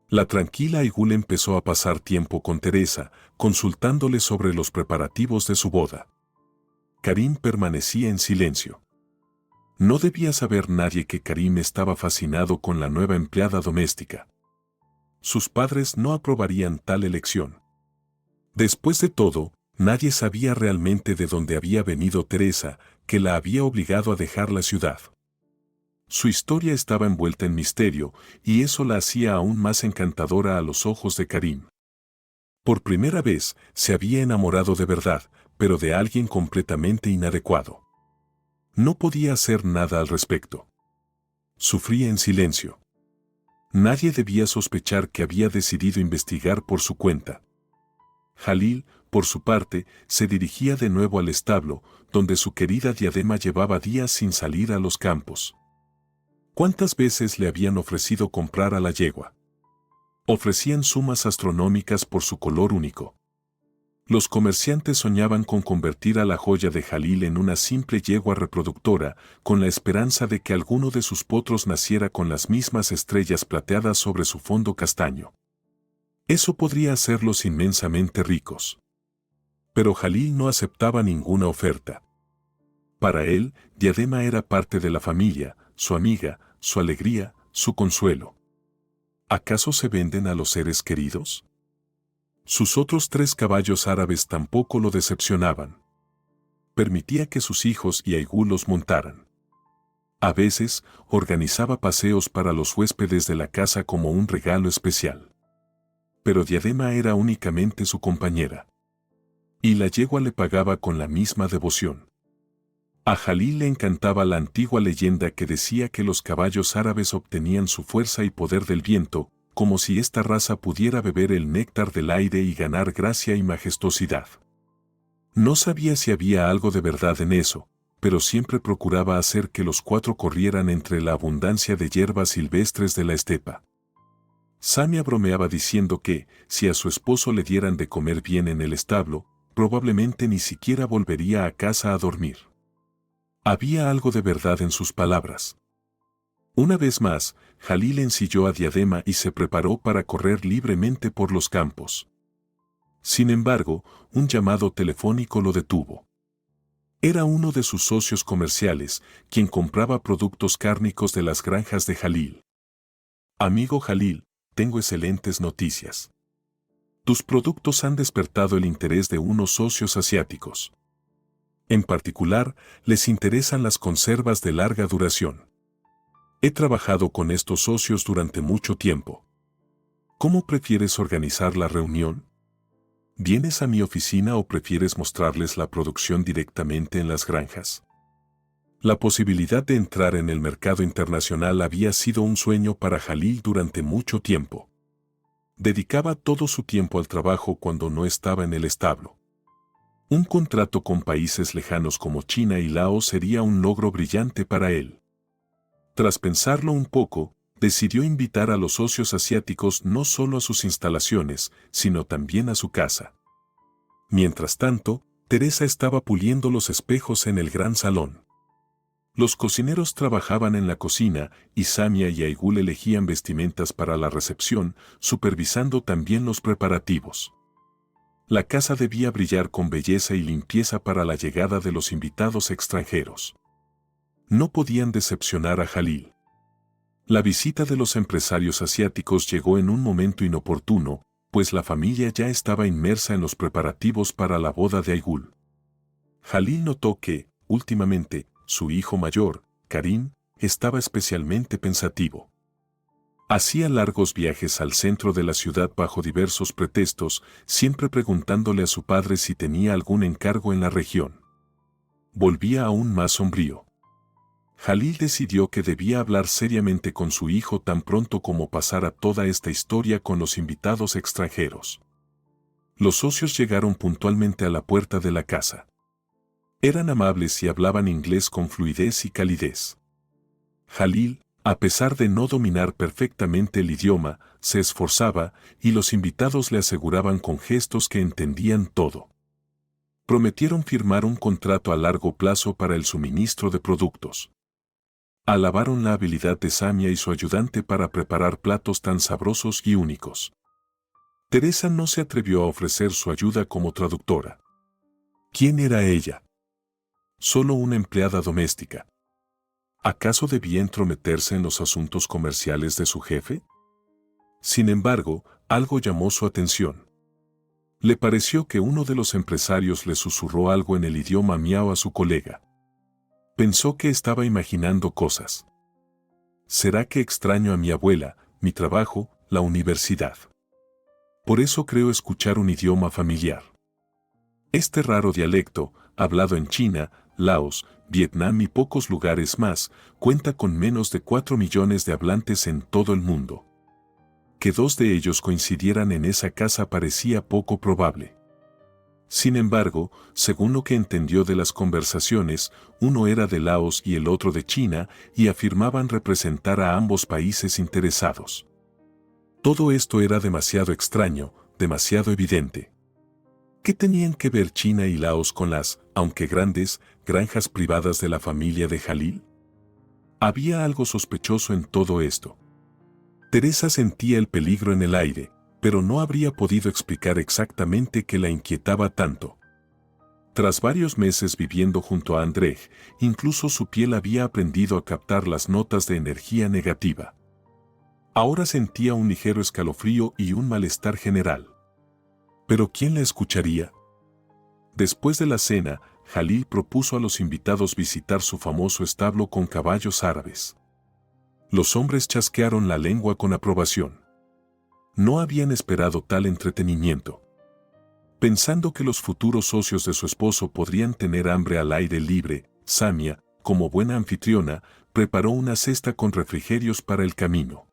La tranquila Aigul empezó a pasar tiempo con Teresa, consultándole sobre los preparativos de su boda. Karim permanecía en silencio. No debía saber nadie que Karim estaba fascinado con la nueva empleada doméstica. Sus padres no aprobarían tal elección. Después de todo, nadie sabía realmente de dónde había venido Teresa, que la había obligado a dejar la ciudad. Su historia estaba envuelta en misterio, y eso la hacía aún más encantadora a los ojos de Karim. Por primera vez, se había enamorado de verdad, pero de alguien completamente inadecuado. No podía hacer nada al respecto. Sufría en silencio. Nadie debía sospechar que había decidido investigar por su cuenta. Jalil, por su parte, se dirigía de nuevo al establo, donde su querida Diadema llevaba días sin salir a los campos. ¿Cuántas veces le habían ofrecido comprar a la yegua? Ofrecían sumas astronómicas por su color único. Los comerciantes soñaban con convertir a la joya de Jalil en una simple yegua reproductora, con la esperanza de que alguno de sus potros naciera con las mismas estrellas plateadas sobre su fondo castaño. Eso podría hacerlos inmensamente ricos. Pero Jalil no aceptaba ninguna oferta. Para él, Diadema era parte de la familia, su amiga, su alegría, su consuelo. ¿Acaso se venden a los seres queridos? Sus otros 3 caballos árabes tampoco lo decepcionaban. Permitía que sus hijos y Aigul los montaran. A veces, organizaba paseos para los huéspedes de la casa como un regalo especial. Pero Diadema era únicamente su compañera. Y la yegua le pagaba con la misma devoción. A Jalil le encantaba la antigua leyenda que decía que los caballos árabes obtenían su fuerza y poder del viento, como si esta raza pudiera beber el néctar del aire y ganar gracia y majestuosidad. No sabía si había algo de verdad en eso, pero siempre procuraba hacer que los 4 corrieran entre la abundancia de hierbas silvestres de la estepa. Samia bromeaba diciendo que, si a su esposo le dieran de comer bien en el establo, probablemente ni siquiera volvería a casa a dormir. Había algo de verdad en sus palabras. Una vez más, Jalil ensilló a Diadema y se preparó para correr libremente por los campos. Sin embargo, un llamado telefónico lo detuvo. Era uno de sus socios comerciales, quien compraba productos cárnicos de las granjas de Jalil. Amigo Jalil, tengo excelentes noticias. Tus productos han despertado el interés de unos socios asiáticos. En particular, les interesan las conservas de larga duración. He trabajado con estos socios durante mucho tiempo. ¿Cómo prefieres organizar la reunión? ¿Vienes a mi oficina o prefieres mostrarles la producción directamente en las granjas? La posibilidad de entrar en el mercado internacional había sido un sueño para Jalil durante mucho tiempo. Dedicaba todo su tiempo al trabajo cuando no estaba en el establo. Un contrato con países lejanos como China y Laos sería un logro brillante para él. Tras pensarlo un poco, decidió invitar a los socios asiáticos no solo a sus instalaciones, sino también a su casa. Mientras tanto, Teresa estaba puliendo los espejos en el gran salón. Los cocineros trabajaban en la cocina y Samia y Aigul elegían vestimentas para la recepción, supervisando también los preparativos. La casa debía brillar con belleza y limpieza para la llegada de los invitados extranjeros. No podían decepcionar a Jalil. La visita de los empresarios asiáticos llegó en un momento inoportuno, pues la familia ya estaba inmersa en los preparativos para la boda de Aigul. Jalil notó que, últimamente, su hijo mayor, Karim, estaba especialmente pensativo. Hacía largos viajes al centro de la ciudad bajo diversos pretextos, siempre preguntándole a su padre si tenía algún encargo en la región. Volvía aún más sombrío. Jalil decidió que debía hablar seriamente con su hijo tan pronto como pasara toda esta historia con los invitados extranjeros. Los socios llegaron puntualmente a la puerta de la casa. Eran amables y hablaban inglés con fluidez y calidez. Jalil, a pesar de no dominar perfectamente el idioma, se esforzaba y los invitados le aseguraban con gestos que entendían todo. Prometieron firmar un contrato a largo plazo para el suministro de productos. Alabaron la habilidad de Samia y su ayudante para preparar platos tan sabrosos y únicos. Teresa no se atrevió a ofrecer su ayuda como traductora. ¿Quién era ella? Solo una empleada doméstica. ¿Acaso debía entrometerse en los asuntos comerciales de su jefe? Sin embargo, algo llamó su atención. Le pareció que uno de los empresarios le susurró algo en el idioma miao a su colega. Pensó que estaba imaginando cosas. ¿Será que extraño a mi abuela, mi trabajo, la universidad? Por eso creo escuchar un idioma familiar. Este raro dialecto, hablado en China, Laos, Vietnam y pocos lugares más, cuenta con menos de 4 millones de hablantes en todo el mundo. Que 2 de ellos coincidieran en esa casa parecía poco probable. Sin embargo, según lo que entendió de las conversaciones, uno era de Laos y el otro de China, y afirmaban representar a ambos países interesados. Todo esto era demasiado extraño, demasiado evidente. ¿Qué tenían que ver China y Laos con las, aunque grandes, granjas privadas de la familia de Jalil? Había algo sospechoso en todo esto. Teresa sentía el peligro en el aire, pero no habría podido explicar exactamente qué la inquietaba tanto. Tras varios meses viviendo junto a Andrej, incluso su piel había aprendido a captar las notas de energía negativa. Ahora sentía un ligero escalofrío y un malestar general. ¿Pero quién la escucharía? Después de la cena, Jalil propuso a los invitados visitar su famoso establo con caballos árabes. Los hombres chasquearon la lengua con aprobación. No habían esperado tal entretenimiento. Pensando que los futuros socios de su esposo podrían tener hambre al aire libre, Samia, como buena anfitriona, preparó una cesta con refrigerios para el camino.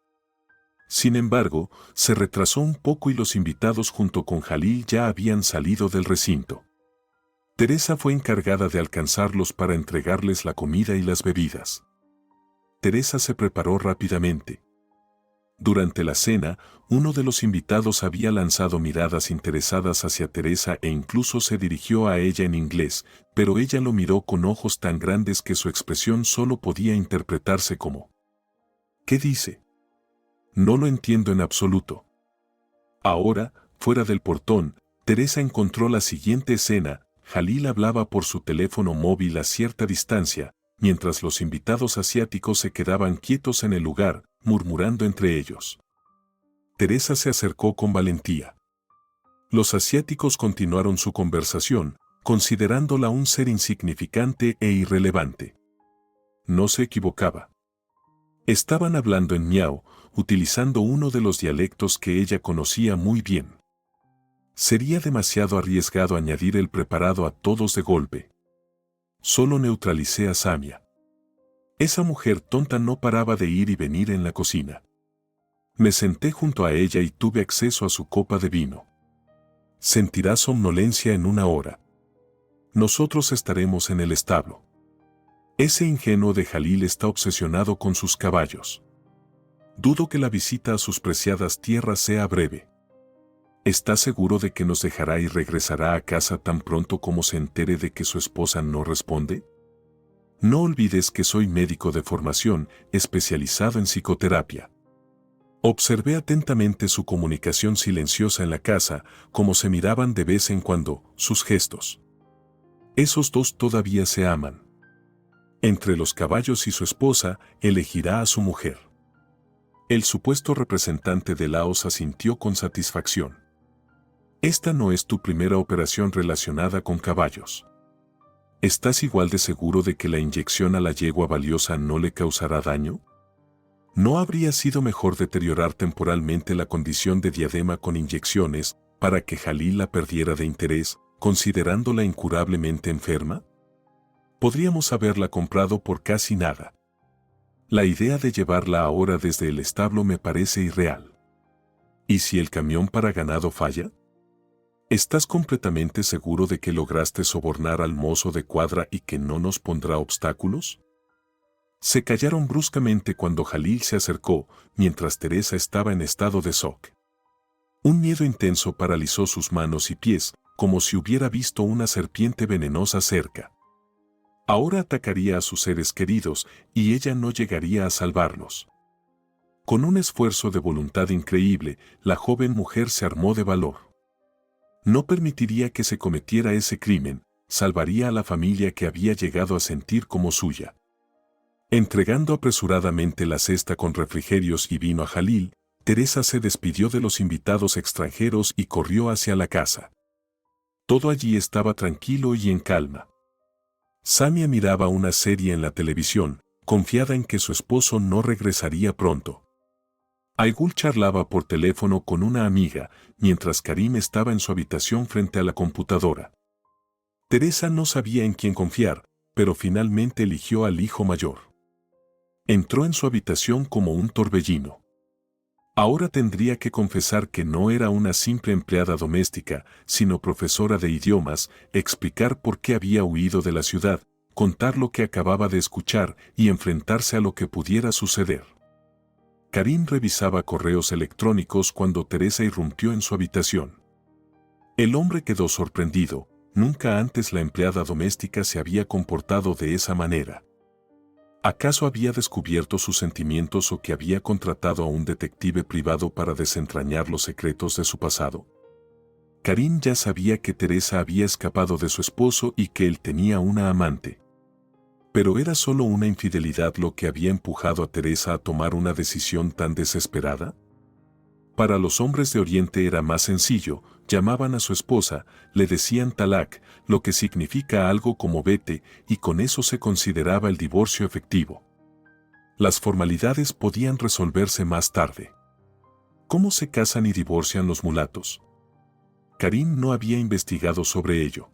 Sin embargo, se retrasó un poco y los invitados junto con Jalil ya habían salido del recinto. Teresa fue encargada de alcanzarlos para entregarles la comida y las bebidas. Teresa se preparó rápidamente. Durante la cena, uno de los invitados había lanzado miradas interesadas hacia Teresa e incluso se dirigió a ella en inglés, pero ella lo miró con ojos tan grandes que su expresión solo podía interpretarse como: ¿qué dice? No lo entiendo en absoluto. Ahora, fuera del portón, Teresa encontró la siguiente escena: Jalil hablaba por su teléfono móvil a cierta distancia, mientras los invitados asiáticos se quedaban quietos en el lugar, murmurando entre ellos. Teresa se acercó con valentía. Los asiáticos continuaron su conversación, considerándola un ser insignificante e irrelevante. No se equivocaba. Estaban hablando en miao, utilizando uno de los dialectos que ella conocía muy bien. Sería demasiado arriesgado añadir el preparado a todos de golpe. Solo neutralicé a Samia. Esa mujer tonta no paraba de ir y venir en la cocina. Me senté junto a ella y tuve acceso a su copa de vino. Sentirá somnolencia en 1 hora. Nosotros estaremos en el establo. Ese ingenuo de Jalil está obsesionado con sus caballos. Dudo que la visita a sus preciadas tierras sea breve. ¿Está seguro de que nos dejará y regresará a casa tan pronto como se entere de que su esposa no responde? No olvides que soy médico de formación, especializado en psicoterapia. Observé atentamente su comunicación silenciosa en la casa, cómo se miraban de vez en cuando, sus gestos. Esos dos todavía se aman. Entre los caballos y su esposa, elegirá a su mujer. El supuesto representante de Laos asintió con satisfacción. Esta no es tu primera operación relacionada con caballos. ¿Estás igual de seguro de que la inyección a la yegua valiosa no le causará daño? ¿No habría sido mejor deteriorar temporalmente la condición de Diadema con inyecciones para que Jalil la perdiera de interés, considerándola incurablemente enferma? Podríamos haberla comprado por casi nada. La idea de llevarla ahora desde el establo me parece irreal. ¿Y si el camión para ganado falla? ¿Estás completamente seguro de que lograste sobornar al mozo de cuadra y que no nos pondrá obstáculos? Se callaron bruscamente cuando Jalil se acercó, mientras Teresa estaba en estado de shock. Un miedo intenso paralizó sus manos y pies, como si hubiera visto una serpiente venenosa cerca. Ahora atacaría a sus seres queridos y ella no llegaría a salvarlos. Con un esfuerzo de voluntad increíble, la joven mujer se armó de valor. No permitiría que se cometiera ese crimen, salvaría a la familia que había llegado a sentir como suya. Entregando apresuradamente la cesta con refrigerios y vino a Jalil, Teresa se despidió de los invitados extranjeros y corrió hacia la casa. Todo allí estaba tranquilo y en calma. Samia miraba una serie en la televisión, confiada en que su esposo no regresaría pronto. Aigul charlaba por teléfono con una amiga, mientras Karim estaba en su habitación frente a la computadora. Teresa no sabía en quién confiar, pero finalmente eligió al hijo mayor. Entró en su habitación como un torbellino. Ahora tendría que confesar que no era una simple empleada doméstica, sino profesora de idiomas, explicar por qué había huido de la ciudad, contar lo que acababa de escuchar y enfrentarse a lo que pudiera suceder. Karim revisaba correos electrónicos cuando Teresa irrumpió en su habitación. El hombre quedó sorprendido, nunca antes la empleada doméstica se había comportado de esa manera. ¿Acaso había descubierto sus sentimientos o que había contratado a un detective privado para desentrañar los secretos de su pasado? Karim ya sabía que Teresa había escapado de su esposo y que él tenía una amante. Pero ¿era solo una infidelidad lo que había empujado a Teresa a tomar una decisión tan desesperada? Para los hombres de Oriente era más sencillo, llamaban a su esposa, le decían talak, lo que significa algo como vete, y con eso se consideraba el divorcio efectivo. Las formalidades podían resolverse más tarde. ¿Cómo se casan y divorcian los mulatos? Karim no había investigado sobre ello.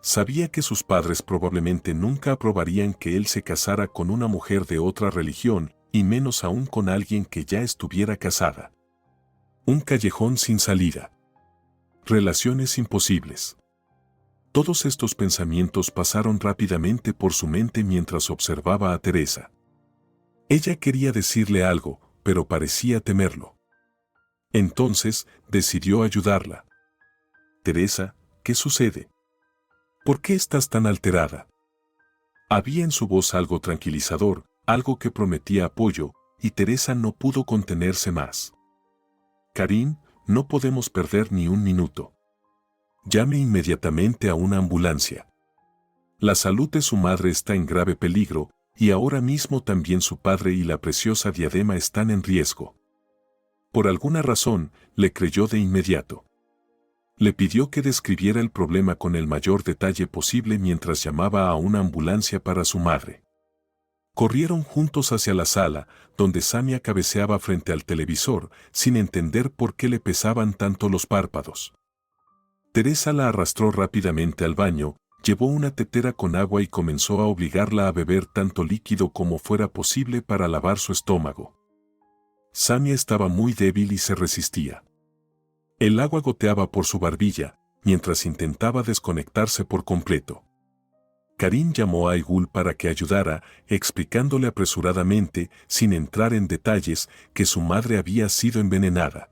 Sabía que sus padres probablemente nunca aprobarían que él se casara con una mujer de otra religión, y menos aún con alguien que ya estuviera casada. Un callejón sin salida. Relaciones imposibles. Todos estos pensamientos pasaron rápidamente por su mente mientras observaba a Teresa. Ella quería decirle algo, pero parecía temerlo. Entonces, decidió ayudarla. Teresa, ¿qué sucede? ¿Por qué estás tan alterada? Había en su voz algo tranquilizador, algo que prometía apoyo, y Teresa no pudo contenerse más. Karim, no podemos perder ni un minuto. Llame inmediatamente a una ambulancia. La salud de su madre está en grave peligro, y ahora mismo también su padre y la preciosa diadema están en riesgo. Por alguna razón, le creyó de inmediato. Le pidió que describiera el problema con el mayor detalle posible mientras llamaba a una ambulancia para su madre. Corrieron juntos hacia la sala, donde Samia cabeceaba frente al televisor, sin entender por qué le pesaban tanto los párpados. Teresa la arrastró rápidamente al baño, llevó una tetera con agua y comenzó a obligarla a beber tanto líquido como fuera posible para lavar su estómago. Samia estaba muy débil y se resistía. El agua goteaba por su barbilla, mientras intentaba desconectarse por completo. Karim llamó a Aigul para que ayudara, explicándole apresuradamente, sin entrar en detalles, que su madre había sido envenenada.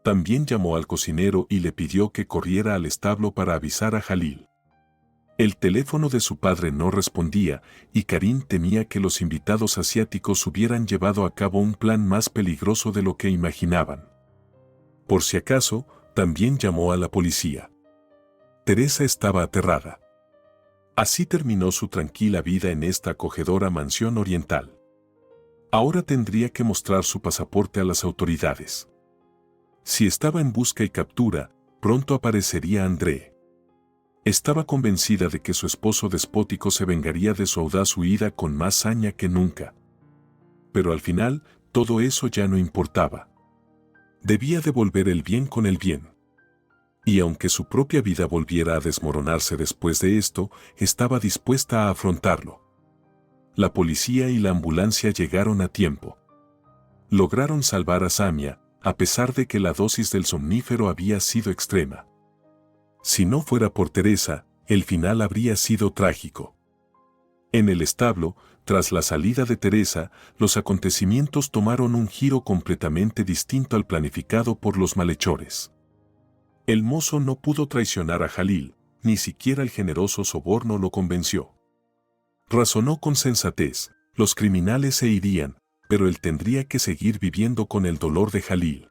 También llamó al cocinero y le pidió que corriera al establo para avisar a Jalil. El teléfono de su padre no respondía, y Karim temía que los invitados asiáticos hubieran llevado a cabo un plan más peligroso de lo que imaginaban. Por si acaso, también llamó a la policía. Teresa estaba aterrada. Así terminó su tranquila vida en esta acogedora mansión oriental. Ahora tendría que mostrar su pasaporte a las autoridades. Si estaba en busca y captura, pronto aparecería André. Estaba convencida de que su esposo despótico se vengaría de su audaz huida con más saña que nunca. Pero al final, todo eso ya no importaba. Debía devolver el bien con el bien. Y aunque su propia vida volviera a desmoronarse después de esto, estaba dispuesta a afrontarlo. La policía y la ambulancia llegaron a tiempo. Lograron salvar a Samia, a pesar de que la dosis del somnífero había sido extrema. Si no fuera por Teresa, el final habría sido trágico. En el establo, tras la salida de Teresa, los acontecimientos tomaron un giro completamente distinto al planificado por los malhechores. El mozo no pudo traicionar a Jalil, ni siquiera el generoso soborno lo convenció. Razonó con sensatez, los criminales se irían, pero él tendría que seguir viviendo con el dolor de Jalil.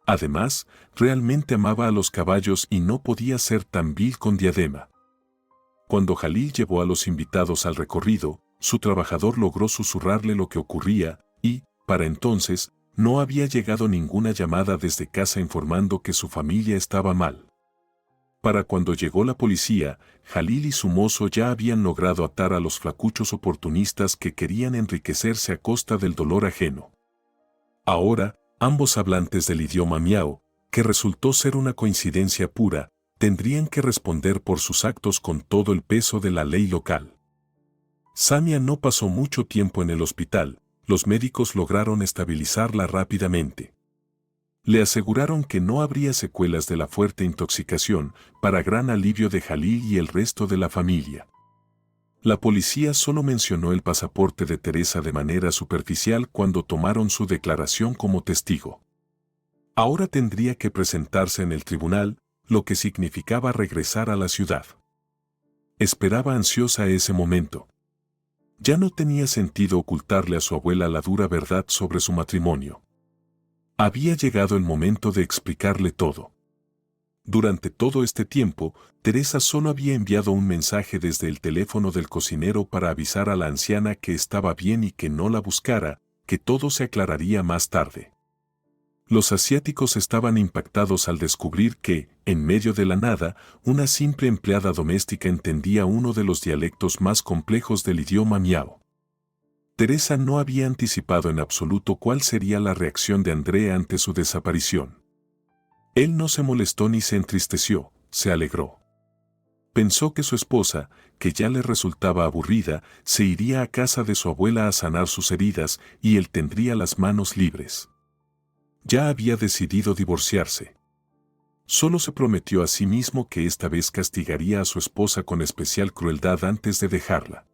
Además, realmente amaba a los caballos y no podía ser tan vil con diadema. Cuando Jalil llevó a los invitados al recorrido, su trabajador logró susurrarle lo que ocurría y, para entonces, no había llegado ninguna llamada desde casa informando que su familia estaba mal. Para cuando llegó la policía, Jalil y su mozo ya habían logrado atar a los flacuchos oportunistas que querían enriquecerse a costa del dolor ajeno. Ahora, ambos hablantes del idioma miao, que resultó ser una coincidencia pura, tendrían que responder por sus actos con todo el peso de la ley local. Samia no pasó mucho tiempo en el hospital, los médicos lograron estabilizarla rápidamente. Le aseguraron que no habría secuelas de la fuerte intoxicación, para gran alivio de Jalil y el resto de la familia. La policía solo mencionó el pasaporte de Teresa de manera superficial cuando tomaron su declaración como testigo. Ahora tendría que presentarse en el tribunal, lo que significaba regresar a la ciudad. Esperaba ansiosa ese momento. Ya no tenía sentido ocultarle a su abuela la dura verdad sobre su matrimonio. Había llegado el momento de explicarle todo. Durante todo este tiempo, Teresa solo había enviado un mensaje desde el teléfono del cocinero para avisar a la anciana que estaba bien y que no la buscara, que todo se aclararía más tarde. Los asiáticos estaban impactados al descubrir que, en medio de la nada, una simple empleada doméstica entendía uno de los dialectos más complejos del idioma miao. Teresa no había anticipado en absoluto cuál sería la reacción de André ante su desaparición. Él no se molestó ni se entristeció, se alegró. Pensó que su esposa, que ya le resultaba aburrida, se iría a casa de su abuela a sanar sus heridas y él tendría las manos libres. Ya había decidido divorciarse. Solo se prometió a sí mismo que esta vez castigaría a su esposa con especial crueldad antes de dejarla.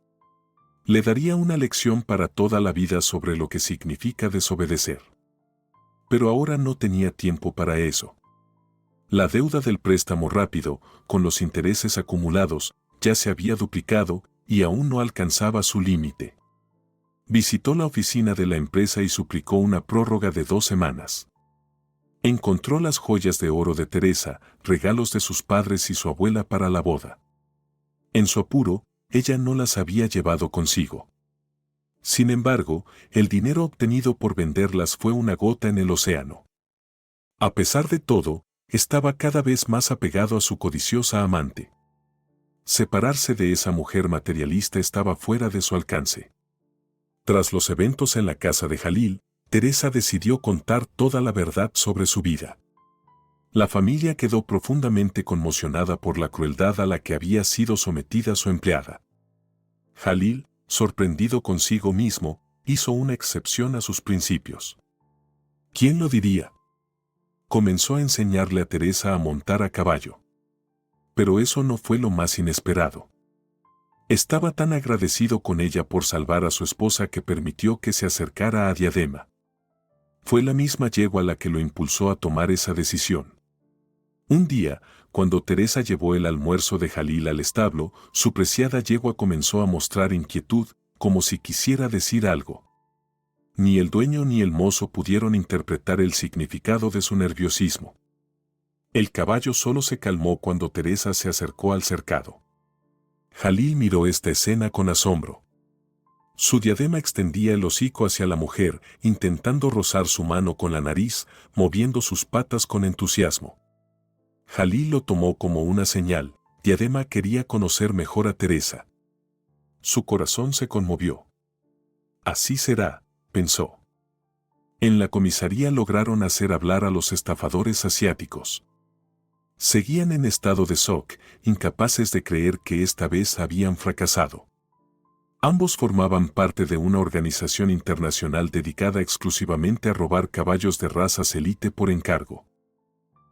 Le daría una lección para toda la vida sobre lo que significa desobedecer. Pero ahora no tenía tiempo para eso. La deuda del préstamo rápido, con los intereses acumulados, ya se había duplicado y aún no alcanzaba su límite. Visitó la oficina de la empresa y suplicó una prórroga de 2 semanas. Encontró las joyas de oro de Teresa, regalos de sus padres y su abuela para la boda. En su apuro, ella no las había llevado consigo. Sin embargo, el dinero obtenido por venderlas fue una gota en el océano. A pesar de todo, estaba cada vez más apegado a su codiciosa amante. Separarse de esa mujer materialista estaba fuera de su alcance. Tras los eventos en la casa de Jalil, Teresa decidió contar toda la verdad sobre su vida. La familia quedó profundamente conmocionada por la crueldad a la que había sido sometida su empleada. Jalil, sorprendido consigo mismo, hizo una excepción a sus principios. ¿Quién lo diría? Comenzó a enseñarle a Teresa a montar a caballo. Pero eso no fue lo más inesperado. Estaba tan agradecido con ella por salvar a su esposa que permitió que se acercara a Diadema. Fue la misma yegua la que lo impulsó a tomar esa decisión. Un día, cuando Teresa llevó el almuerzo de Jalil al establo, su preciada yegua comenzó a mostrar inquietud, como si quisiera decir algo. Ni el dueño ni el mozo pudieron interpretar el significado de su nerviosismo. El caballo solo se calmó cuando Teresa se acercó al cercado. Jalil miró esta escena con asombro. Su diadema extendía el hocico hacia la mujer, intentando rozar su mano con la nariz, moviendo sus patas con entusiasmo. Jalil lo tomó como una señal. Diadema quería conocer mejor a Teresa. Su corazón se conmovió. Así será, pensó. En la comisaría lograron hacer hablar a los estafadores asiáticos. Seguían en estado de shock, incapaces de creer que esta vez habían fracasado. Ambos formaban parte de una organización internacional dedicada exclusivamente a robar caballos de razas élite por encargo.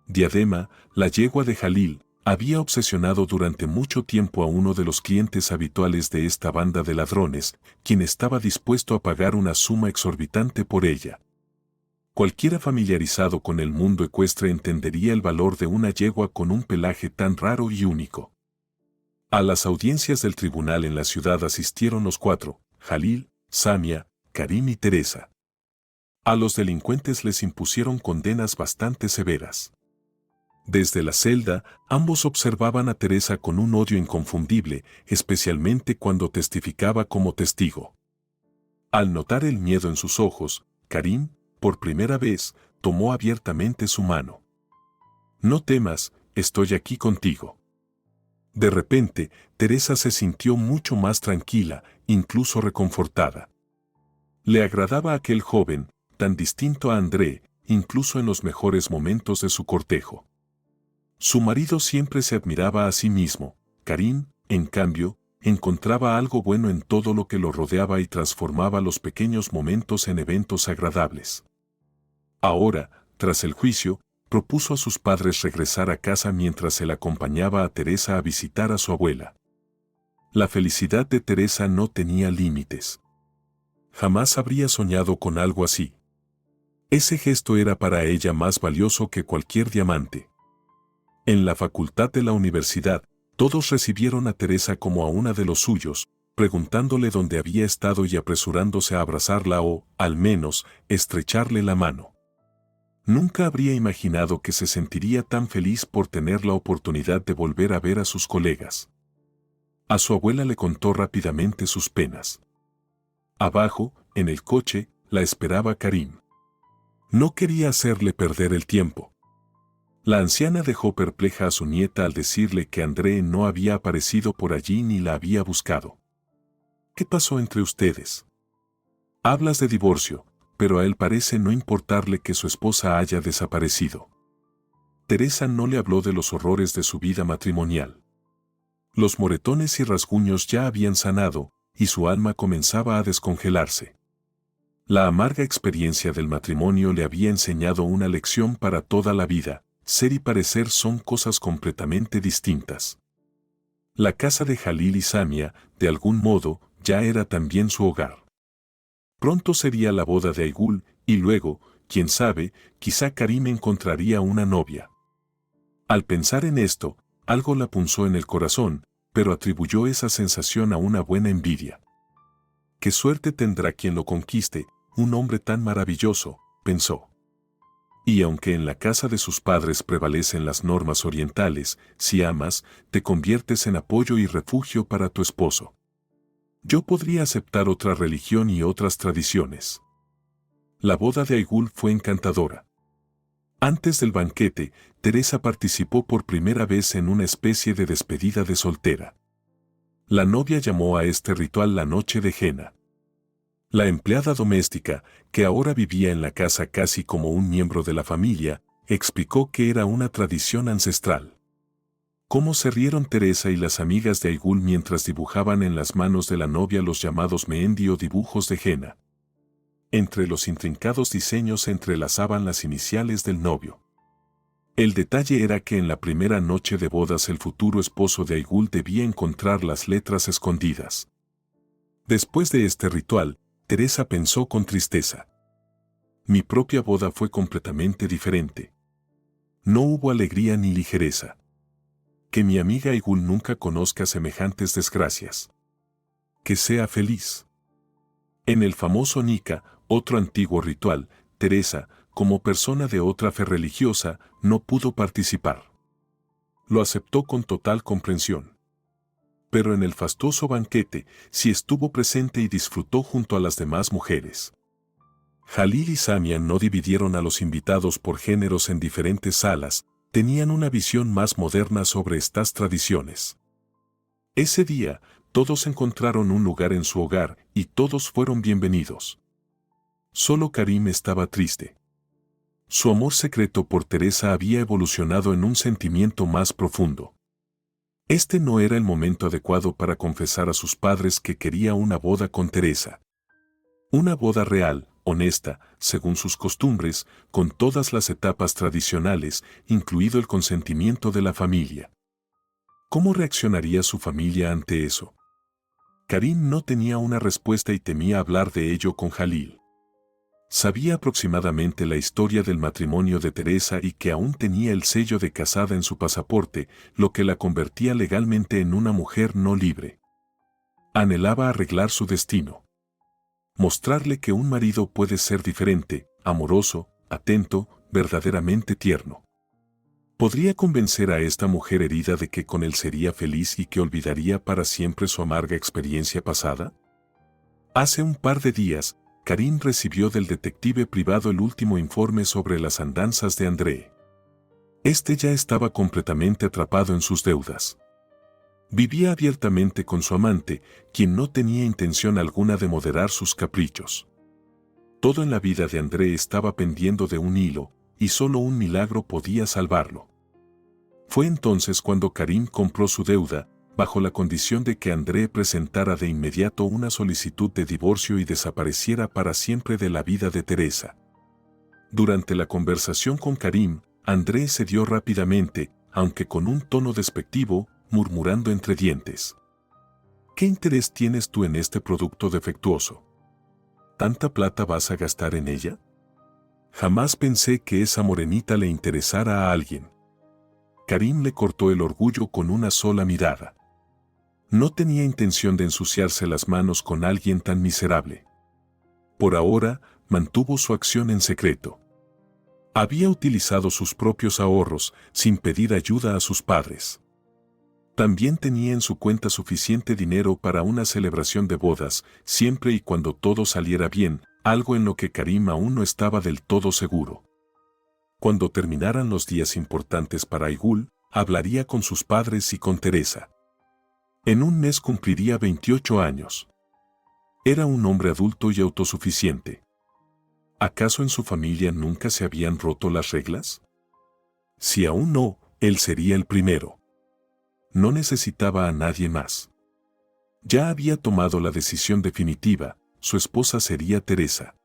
Diadema, la yegua de Jalil, había obsesionado durante mucho tiempo a uno de los clientes habituales de esta banda de ladrones, quien estaba dispuesto a pagar una suma exorbitante por ella. Cualquiera familiarizado con el mundo ecuestre entendería el valor de una yegua con un pelaje tan raro y único. A las audiencias del tribunal en la ciudad asistieron los 4, Jalil, Samia, Karim y Teresa. A los delincuentes les impusieron condenas bastante severas. Desde la celda, ambos observaban a Teresa con un odio inconfundible, especialmente cuando testificaba como testigo. Al notar el miedo en sus ojos, Karim, por primera vez, tomó abiertamente su mano. «No temas, estoy aquí contigo». De repente, Teresa se sintió mucho más tranquila, incluso reconfortada. Le agradaba aquel joven, tan distinto a André, incluso en los mejores momentos de su cortejo. Su marido siempre se admiraba a sí mismo. Karim, en cambio, encontraba algo bueno en todo lo que lo rodeaba y transformaba los pequeños momentos en eventos agradables. Ahora, tras el juicio, propuso a sus padres regresar a casa mientras él acompañaba a Teresa a visitar a su abuela. La felicidad de Teresa no tenía límites. Jamás habría soñado con algo así. Ese gesto era para ella más valioso que cualquier diamante. En la facultad de la universidad, todos recibieron a Teresa como a una de los suyos, preguntándole dónde había estado y apresurándose a abrazarla o, al menos, estrecharle la mano. Nunca habría imaginado que se sentiría tan feliz por tener la oportunidad de volver a ver a sus colegas. A su abuela le contó rápidamente sus penas. Abajo, en el coche, la esperaba Karim. No quería hacerle perder el tiempo. La anciana dejó perpleja a su nieta al decirle que André no había aparecido por allí ni la había buscado. ¿Qué pasó entre ustedes? Hablas de divorcio, pero a él parece no importarle que su esposa haya desaparecido. Teresa no le habló de los horrores de su vida matrimonial. Los moretones y rasguños ya habían sanado, y su alma comenzaba a descongelarse. La amarga experiencia del matrimonio le había enseñado una lección para toda la vida: ser y parecer son cosas completamente distintas. La casa de Jalil y Samia, de algún modo, ya era también su hogar. Pronto sería la boda de Aigul, y luego, quién sabe, quizá Karim encontraría una novia. Al pensar en esto, algo la punzó en el corazón, pero atribuyó esa sensación a una buena envidia. «Qué suerte tendrá quien lo conquiste, un hombre tan maravilloso», pensó. Y aunque en la casa de sus padres prevalecen las normas orientales, si amas, te conviertes en apoyo y refugio para tu esposo. Yo podría aceptar otra religión y otras tradiciones. La boda de Aigul fue encantadora. Antes del banquete, Teresa participó por primera vez en una especie de despedida de soltera. La novia llamó a este ritual la noche de henna. La empleada doméstica, que ahora vivía en la casa casi como un miembro de la familia, explicó que era una tradición ancestral. Cómo se rieron Teresa y las amigas de Aigul mientras dibujaban en las manos de la novia los llamados mehendi o dibujos de henna. Entre los intrincados diseños se entrelazaban las iniciales del novio. El detalle era que en la primera noche de bodas el futuro esposo de Aigul debía encontrar las letras escondidas. Después de este ritual, Teresa pensó con tristeza. Mi propia boda fue completamente diferente. No hubo alegría ni ligereza. Que mi amiga Aigul nunca conozca semejantes desgracias. Que sea feliz. En el famoso Nika, otro antiguo ritual, Teresa, como persona de otra fe religiosa, no pudo participar. Lo aceptó con total comprensión. Pero en el fastuoso banquete sí estuvo presente y disfrutó junto a las demás mujeres. Jalil y Samia no dividieron a los invitados por géneros en diferentes salas, tenían una visión más moderna sobre estas tradiciones. Ese día, todos encontraron un lugar en su hogar y todos fueron bienvenidos. Solo Karim estaba triste. Su amor secreto por Teresa había evolucionado en un sentimiento más profundo. Este no era el momento adecuado para confesar a sus padres que quería una boda con Teresa. Una boda real, honesta, según sus costumbres, con todas las etapas tradicionales, incluido el consentimiento de la familia. ¿Cómo reaccionaría su familia ante eso? Karim no tenía una respuesta y temía hablar de ello con Jalil. Sabía aproximadamente la historia del matrimonio de Teresa y que aún tenía el sello de casada en su pasaporte, lo que la convertía legalmente en una mujer no libre. Anhelaba arreglar su destino. Mostrarle que un marido puede ser diferente, amoroso, atento, verdaderamente tierno. ¿Podría convencer a esta mujer herida de que con él sería feliz y que olvidaría para siempre su amarga experiencia pasada? Hace un par de días, Karim recibió del detective privado el último informe sobre las andanzas de André. Este ya estaba completamente atrapado en sus deudas. Vivía abiertamente con su amante, quien no tenía intención alguna de moderar sus caprichos. Todo en la vida de André estaba pendiendo de un hilo, y solo un milagro podía salvarlo. Fue entonces cuando Karim compró su deuda, bajo la condición de que André presentara de inmediato una solicitud de divorcio y desapareciera para siempre de la vida de Teresa. Durante la conversación con Karim, André cedió rápidamente, aunque con un tono despectivo, murmurando entre dientes: ¿Qué interés tienes tú en este producto defectuoso? ¿Tanta plata vas a gastar en ella? Jamás pensé que esa morenita le interesara a alguien. Karim le cortó el orgullo con una sola mirada. No tenía intención de ensuciarse las manos con alguien tan miserable. Por ahora, mantuvo su acción en secreto. Había utilizado sus propios ahorros, sin pedir ayuda a sus padres. También tenía en su cuenta suficiente dinero para una celebración de bodas, siempre y cuando todo saliera bien, algo en lo que Karim aún no estaba del todo seguro. Cuando terminaran los días importantes para Aigul, hablaría con sus padres y con Teresa. En un mes cumpliría 28 años. Era un hombre adulto y autosuficiente. ¿Acaso en su familia nunca se habían roto las reglas? Si aún no, él sería el primero. No necesitaba a nadie más. Ya había tomado la decisión definitiva, su esposa sería Teresa.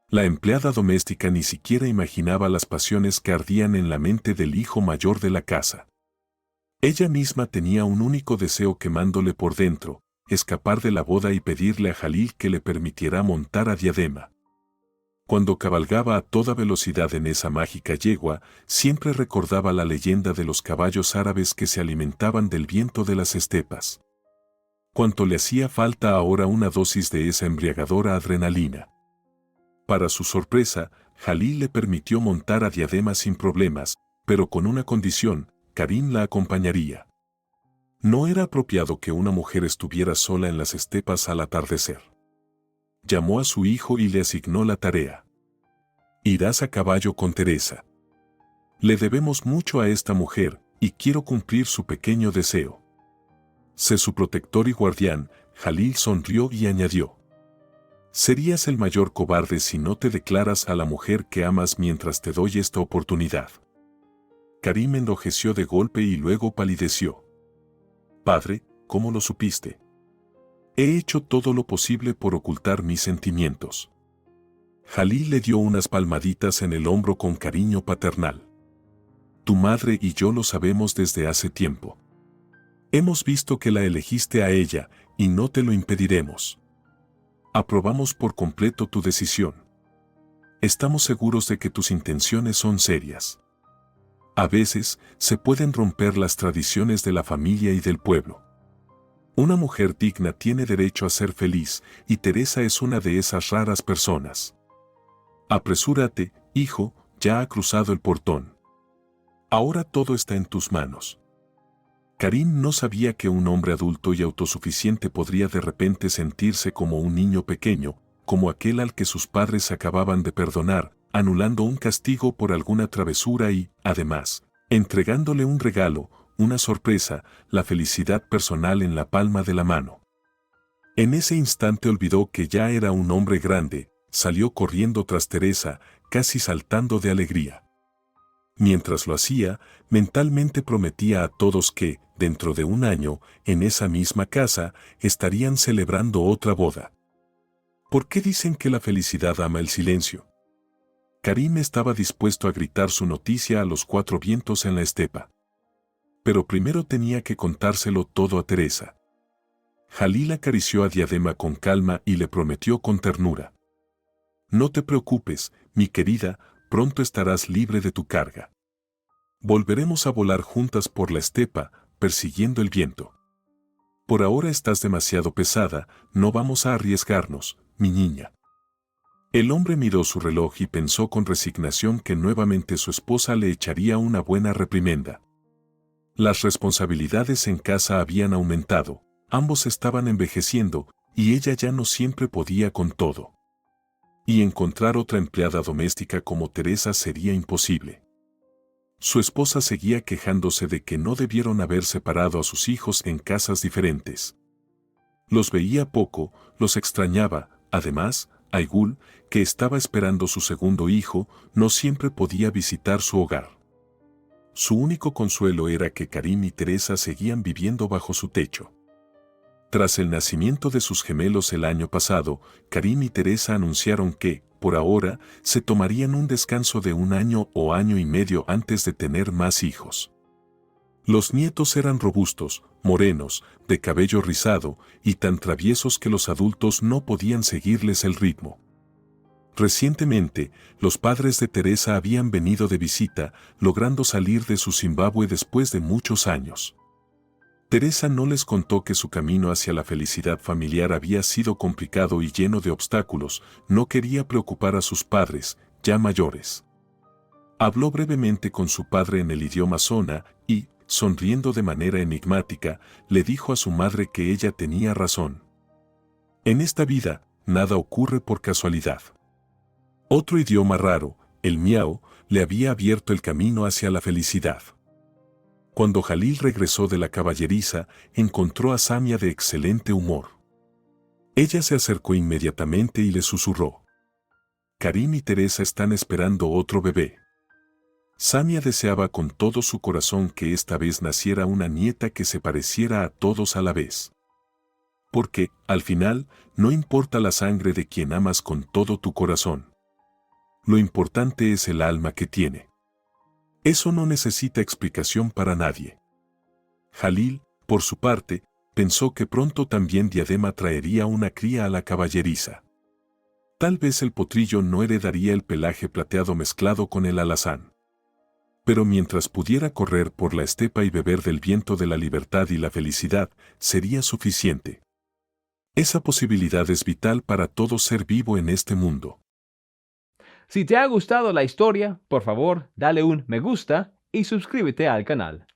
La empleada doméstica ni siquiera imaginaba las pasiones que ardían en la mente del hijo mayor de la casa. Ella misma tenía un único deseo quemándole por dentro: escapar de la boda y pedirle a Jalil que le permitiera montar a Diadema. Cuando cabalgaba a toda velocidad en esa mágica yegua, siempre recordaba la leyenda de los caballos árabes que se alimentaban del viento de las estepas. Cuánto le hacía falta ahora una dosis de esa embriagadora adrenalina. Para su sorpresa, Jalil le permitió montar a Diadema sin problemas, pero con una condición: Karim la acompañaría. No era apropiado que una mujer estuviera sola en las estepas al atardecer. Llamó a su hijo y le asignó la tarea: irás a caballo con Teresa. Le debemos mucho a esta mujer, y quiero cumplir su pequeño deseo. Sé su protector y guardián. Jalil sonrió y añadió: serías el mayor cobarde si no te declaras a la mujer que amas mientras te doy esta oportunidad. Karim enrojeció de golpe y luego palideció. Padre, ¿cómo lo supiste? He hecho todo lo posible por ocultar mis sentimientos. Jalil le dio unas palmaditas en el hombro con cariño paternal. Tu madre y yo lo sabemos desde hace tiempo. Hemos visto que la elegiste a ella, y no te lo impediremos. Aprobamos por completo tu decisión. Estamos seguros de que tus intenciones son serias. A veces, se pueden romper las tradiciones de la familia y del pueblo. Una mujer digna tiene derecho a ser feliz, y Teresa es una de esas raras personas. Apresúrate, hijo, ya ha cruzado el portón. Ahora todo está en tus manos. Karim no sabía que un hombre adulto y autosuficiente podría de repente sentirse como un niño pequeño, como aquel al que sus padres acababan de perdonar, anulando un castigo por alguna travesura y, además, entregándole un regalo, una sorpresa, la felicidad personal en la palma de la mano. En ese instante olvidó que ya era un hombre grande, salió corriendo tras Teresa, casi saltando de alegría. Mientras lo hacía, mentalmente prometía a todos que, dentro de un año, en esa misma casa, estarían celebrando otra boda. ¿Por qué dicen que la felicidad ama el silencio? Karim estaba dispuesto a gritar su noticia a los cuatro vientos en la estepa. Pero primero tenía que contárselo todo a Teresa. Jalil acarició a Diadema con calma y le prometió con ternura: no te preocupes, mi querida, pronto estarás libre de tu carga. Volveremos a volar juntas por la estepa, persiguiendo el viento. Por ahora estás demasiado pesada, no vamos a arriesgarnos, mi niña. El hombre miró su reloj y pensó con resignación que nuevamente su esposa le echaría una buena reprimenda. Las responsabilidades en casa habían aumentado, ambos estaban envejeciendo, y ella ya no siempre podía con todo. Y encontrar otra empleada doméstica como Teresa sería imposible. Su esposa seguía quejándose de que no debieron haber separado a sus hijos en casas diferentes. Los veía poco, los extrañaba, además, Aigul, que estaba esperando su segundo hijo, no siempre podía visitar su hogar. Su único consuelo era que Karim y Teresa seguían viviendo bajo su techo. Tras el nacimiento de sus gemelos el año pasado, Karim y Teresa anunciaron que, por ahora, se tomarían un descanso de 1 año o año y medio antes de tener más hijos. Los nietos eran robustos, morenos, de cabello rizado y tan traviesos que los adultos no podían seguirles el ritmo. Recientemente, los padres de Teresa habían venido de visita, logrando salir de su Zimbabue después de muchos años. Teresa no les contó que su camino hacia la felicidad familiar había sido complicado y lleno de obstáculos, no quería preocupar a sus padres, ya mayores. Habló brevemente con su padre en el idioma Shona y, sonriendo de manera enigmática, le dijo a su madre que ella tenía razón. En esta vida, nada ocurre por casualidad. Otro idioma raro, el miao, le había abierto el camino hacia la felicidad. Cuando Jalil regresó de la caballeriza, encontró a Samia de excelente humor. Ella se acercó inmediatamente y le susurró: Karim y Teresa están esperando otro bebé. Samia deseaba con todo su corazón que esta vez naciera una nieta que se pareciera a todos a la vez. Porque, al final, no importa la sangre de quien amas con todo tu corazón. Lo importante es el alma que tiene. Eso no necesita explicación para nadie. Jalil, por su parte, pensó que pronto también Diadema traería una cría a la caballeriza. Tal vez el potrillo no heredaría el pelaje plateado mezclado con el alazán. Pero mientras pudiera correr por la estepa y beber del viento de la libertad y la felicidad, sería suficiente. Esa posibilidad es vital para todo ser vivo en este mundo. Si te ha gustado la historia, por favor, dale un me gusta y suscríbete al canal.